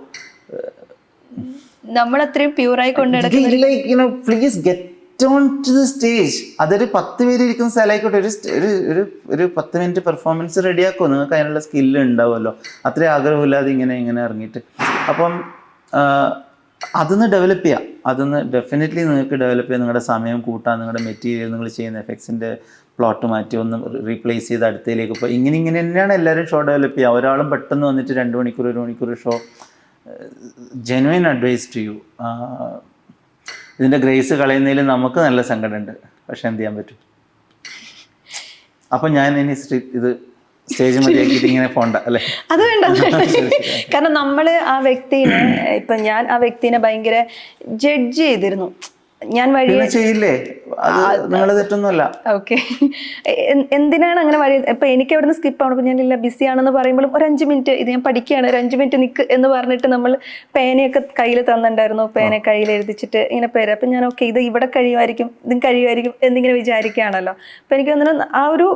നമ്മളത്രയും പ്യൂറായി കൊണ്ടുനടക്കുന്ന please get on to the stage. അതൊരു 10 പേര് ഇരിക്കുന്ന സ്ഥലമായിക്കോട്ടെ, ഒരു 10 മിനിറ്റ് പെർഫോമൻസ് റെഡിയാക്കുമോ? നിങ്ങൾക്ക് അതിനുള്ള സ്കില്ല് ഉണ്ടാവുമല്ലോ. അത്രയും ആഗ്രഹമില്ലാതെ ഇങ്ങനെ ഇറങ്ങിയിട്ട്. അപ്പം അതൊന്ന് ഡെവലപ്പ് ചെയ്യാം. അതൊന്ന് ഡെഫിനറ്റ്ലി നിങ്ങൾക്ക് ഡെവലപ്പ് ചെയ്യാം. നിങ്ങളുടെ സമയം കൂട്ടാൻ, നിങ്ങളുടെ മെറ്റീരിയൽ, നിങ്ങൾ ചെയ്യുന്ന എഫക്ട്സിൻ്റെ പ്ലോട്ട് മാറ്റി ഒന്ന് റീപ്ലേസ് ചെയ്ത് അടുത്തയിലേക്ക് ഇപ്പോൾ ഇങ്ങനെ തന്നെയാണ് എല്ലാവരും ഷോ ഡെവലപ്പ് ചെയ്യുക. ഒരാളും പെട്ടെന്ന് വന്നിട്ട് 2 മണിക്കൂർ 1 മണിക്കൂർ show. Genuine advice to you. ഇതിൻ്റെ ഗ്രേസ് കളയുന്നതിൽ നമുക്ക് നല്ല സങ്കടമുണ്ട്, പക്ഷെ എന്ത് ചെയ്യാൻ പറ്റും? അപ്പം ഞാൻ ഇനി ഇത് സ്റ്റേജ് മതിയാക്കിയിട്ട് ഇങ്ങനെ പോണ്ട അല്ലേ? അത് വേണ്ട. കാരണം നമ്മള് ആ വ്യക്തിനെ, ഇപ്പൊ ഞാൻ ആ വ്യക്തിനെ ഭയങ്കര ജഡ്ജ് ചെയ്തിരുന്നു. ഞാൻ ചെയ്യില്ലേ, നിങ്ങൾ തെറ്റൊന്നുമല്ല. ഓക്കെ, എന്തിനാണ് അങ്ങനെ വഴി? ഇപ്പൊ എനിക്ക് അവിടെ നിന്ന് സ്കിപ്പ് ആവണം. ഇപ്പൊ ഞാനില്ല ബിസി ആണെന്ന് പറയുമ്പോഴും ഒരു 5 മിനിറ്റ് ഇത് ഞാൻ പഠിക്കുകയാണ്, ഒരു 5 മിനിറ്റ് നിൽക്ക് എന്ന് പറഞ്ഞിട്ട് നമ്മൾ പേനയൊക്കെ കയ്യിൽ തന്നിട്ടുണ്ടായിരുന്നു. പേന കയ്യിൽ എഴുതിച്ചിട്ട് ഇങ്ങനെ പേര്. അപ്പൊ ഞാൻ ഓക്കെ ഇത് ഇവിടെ കഴിയുമായിരിക്കും, ഇതും കഴിയുമായിരിക്കും എന്നിങ്ങനെ വിചാരിക്കുകയാണല്ലോ. അപ്പൊ എനിക്ക് തോന്നുന്നു ആ ഒരു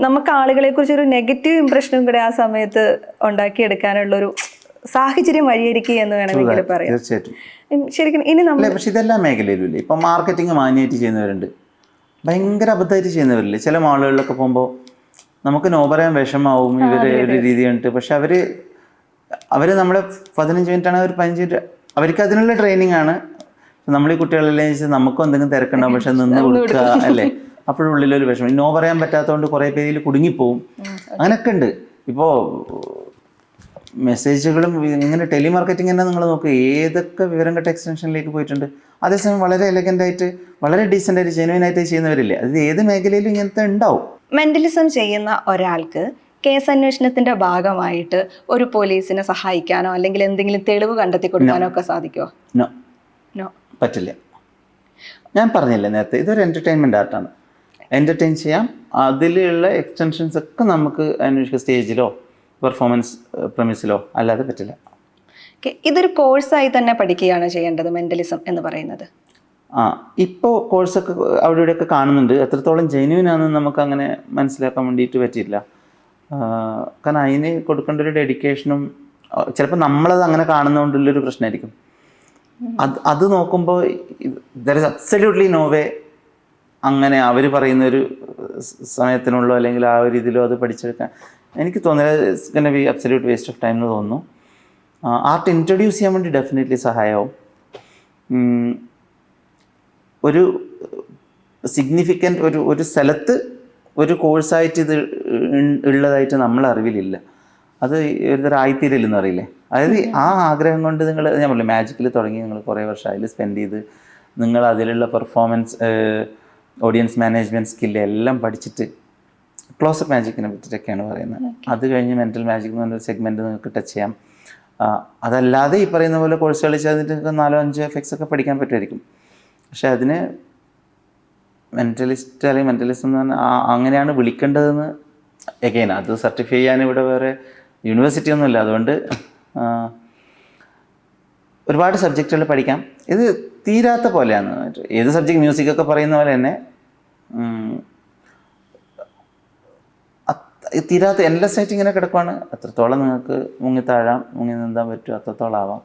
നമുക്ക് ആളുകളെ കുറിച്ച് ഒരു നെഗറ്റീവ് ഇംപ്രഷനും കൂടെ ആ സമയത്ത് ഉണ്ടാക്കിയെടുക്കാനുള്ളൊരു സാഹചര്യം വഴിയൊരുക്കി എന്ന് വേണമെങ്കിൽ പറയാം. തീർച്ചയായിട്ടും. ശരിക്കും ഇനി നമ്മൾ പക്ഷെ ഇതെല്ലാ മേഖലയിലും ഇല്ലേ? ഇപ്പം മാർക്കറ്റിംഗ് മാന്യമായിട്ട് ചെയ്യുന്നവരുണ്ട്, ഭയങ്കര അബദ്ധമായിട്ട് ചെയ്യുന്നവരില്ലേ? ചില മാളുകളിലൊക്കെ പോകുമ്പോൾ നമുക്ക് നോ പറയാൻ വിഷമാവും ഇവർ ഒരു രീതി കണ്ടിട്ട്. പക്ഷെ അവർ നമ്മളെ 15 മിനിറ്റാണ്, ഒരു 15 മിനിറ്റ് അവർക്ക് അതിനുള്ള ട്രെയിനിങ് ആണ്. നമ്മൾ ഈ കുട്ടികളെല്ലാം വെച്ചാൽ നമുക്കും എന്തെങ്കിലും തിരക്കുണ്ടാവും, പക്ഷെ നിന്ന് കൊടുക്കുക അല്ലേ? അപ്പോഴുള്ളിലൊരു വിഷമം. നോ പറയാൻ പറ്റാത്തതുകൊണ്ട് കുറേ പേരിൽ കുടുങ്ങിപ്പോവും. അങ്ങനെയൊക്കെ ഉണ്ട്. ഇപ്പോൾ മെസ്സേജുകളും ഇങ്ങനെ ടെലിമാർക്കറ്റിംഗ് തന്നെ നിങ്ങൾ നോക്കുക, ഏതൊക്കെ വിവരം കെട്ട എക്സ്റ്റൻഷനിലേക്ക് പോയിട്ടുണ്ട്. അതേസമയം വളരെ എലഗൻ്റായിട്ട് വളരെ ഡീസൻ്റായിട്ട് ജെനുവിനായിട്ട് ചെയ്യുന്നവരില്ലേ? അത് ഏത് മേഖലയിലും ഇങ്ങനത്തെ ഉണ്ടാവും. മെൻ്റലിസം ചെയ്യുന്ന ഒരാൾക്ക് കേസ് അന്വേഷണത്തിന്റെ ഭാഗമായിട്ട് ഒരു പോലീസിനെ സഹായിക്കാനോ അല്ലെങ്കിൽ എന്തെങ്കിലും തെളിവ് കണ്ടെത്തി കൊടുക്കാനോ ഒക്കെ സാധിക്കുമോ? നോ, പറ്റില്ല. ഞാൻ പറഞ്ഞില്ലേ നേരത്തെ, ഇതൊരു എൻ്റർടൈൻമെൻറ്റ് ആർട്ടാണ്. എൻ്റർടൈൻ ചെയ്യാം. അതിലുള്ള എക്സ്റ്റൻഷൻസ് ഒക്കെ നമുക്ക് അന്വേഷിക്കുക, സ്റ്റേജിലോ പെർഫോമൻസ് പ്രമിസിലോ, അല്ലാതെ പറ്റില്ല. ഇതൊരു കോഴ്സായി തന്നെ പഠിക്കുകയാണ് ചെയ്യേണ്ടത് മെൻ്റലിസം എന്ന് പറയുന്നത്? ഇപ്പോൾ കോഴ്സൊക്കെ അവിടെ ഇവിടെയൊക്കെ കാണുന്നുണ്ട്. എത്രത്തോളം ജെന്യൂൻ ആണെന്ന് നമുക്ക് അങ്ങനെ മനസ്സിലാക്കാൻ വേണ്ടിയിട്ട് പറ്റിയില്ല. കാരണം അതിന് കൊടുക്കേണ്ട ഒരു ഡെഡിക്കേഷനും ചിലപ്പോൾ നമ്മളത് അങ്ങനെ കാണുന്നതുകൊണ്ടുള്ളൊരു പ്രശ്നമായിരിക്കും. അത് നോക്കുമ്പോൾ there is absolutely no way അങ്ങനെ അവർ പറയുന്നൊരു സമയത്തിനുള്ളോ അല്ലെങ്കിൽ ആ ഒരു ഇതിലോ അത് പഠിച്ചെടുക്കാൻ എനിക്ക് തോന്നുന്നത് it's gonna B absolute waste of time എന്ന് തോന്നുന്നു. ആർട്ട് ഇൻട്രൊഡ്യൂസ് ചെയ്യാൻ വേണ്ടി ഡെഫിനറ്റ്ലി സഹായമാവും. ഒരു സിഗ്നിഫിക്കൻ്റ് ഒരു സ്ഥലത്ത് ഒരു കോഴ്സായിട്ട് ഇത് ഉള്ളതായിട്ട് നമ്മളെ അറിവിലില്ല. അത് ഒരു ആയിത്തീരലെന്ന് അറിയില്ലേ? അതായത് ആ ആഗ്രഹം കൊണ്ട് നിങ്ങൾ, ഞാൻ പറഞ്ഞില്ലേ, മാജിക്കിൽ തുടങ്ങി നിങ്ങൾ കുറേ വർഷം അതിൽ സ്പെൻഡ് ചെയ്ത് നിങ്ങൾ അതിലുള്ള പെർഫോമൻസ്, ഓഡിയൻസ് മാനേജ്മെൻറ്റ് സ്കില്ല് എല്ലാം പഠിച്ചിട്ട് ക്ലോസപ്പ് മാജിക്കിനെ പറ്റിയിട്ടൊക്കെയാണ് പറയുന്നത്. അത് കഴിഞ്ഞ് മെൻ്റൽ മാജിക് എന്ന് പറഞ്ഞൊരു സെഗ്മെൻറ്റ് നിങ്ങൾക്ക് ടച്ച് ചെയ്യാം. അതല്ലാതെ ഈ പറയുന്ന പോലെ കോഴ്സ് കളിച്ച് അതിൻ്റെ 4-5 എഫക്ട്സ് ഒക്കെ പഠിക്കാൻ പറ്റുമായിരിക്കും. പക്ഷെ അതിന് മെൻ്റലിസ്റ്റ് അല്ലെങ്കിൽ മെൻ്റലിസം എന്ന് പറഞ്ഞാൽ അങ്ങനെയാണ് വിളിക്കേണ്ടതെന്ന് എഗെയിൻ അത് സർട്ടിഫൈ ചെയ്യാൻ ഇവിടെ വേറെ യൂണിവേഴ്സിറ്റി ഒന്നുമില്ല. അതുകൊണ്ട് ഒരുപാട് സബ്ജക്റ്റുകൾ പഠിക്കാം. ഇത് തീരാത്ത പോലെയാണ്. ഏത് സബ്ജക്റ്റ്, മ്യൂസിക്കൊക്കെ പറയുന്ന പോലെ തന്നെ തീരാത്ത എൻലെസ് ആയിട്ട് ഇങ്ങനെ കിടക്കുവാണ്. അത്രത്തോളം നിങ്ങൾക്ക് മുങ്ങി താഴാം, മുങ്ങി നീന്താൻ പറ്റും, അത്രത്തോളം ആവാം.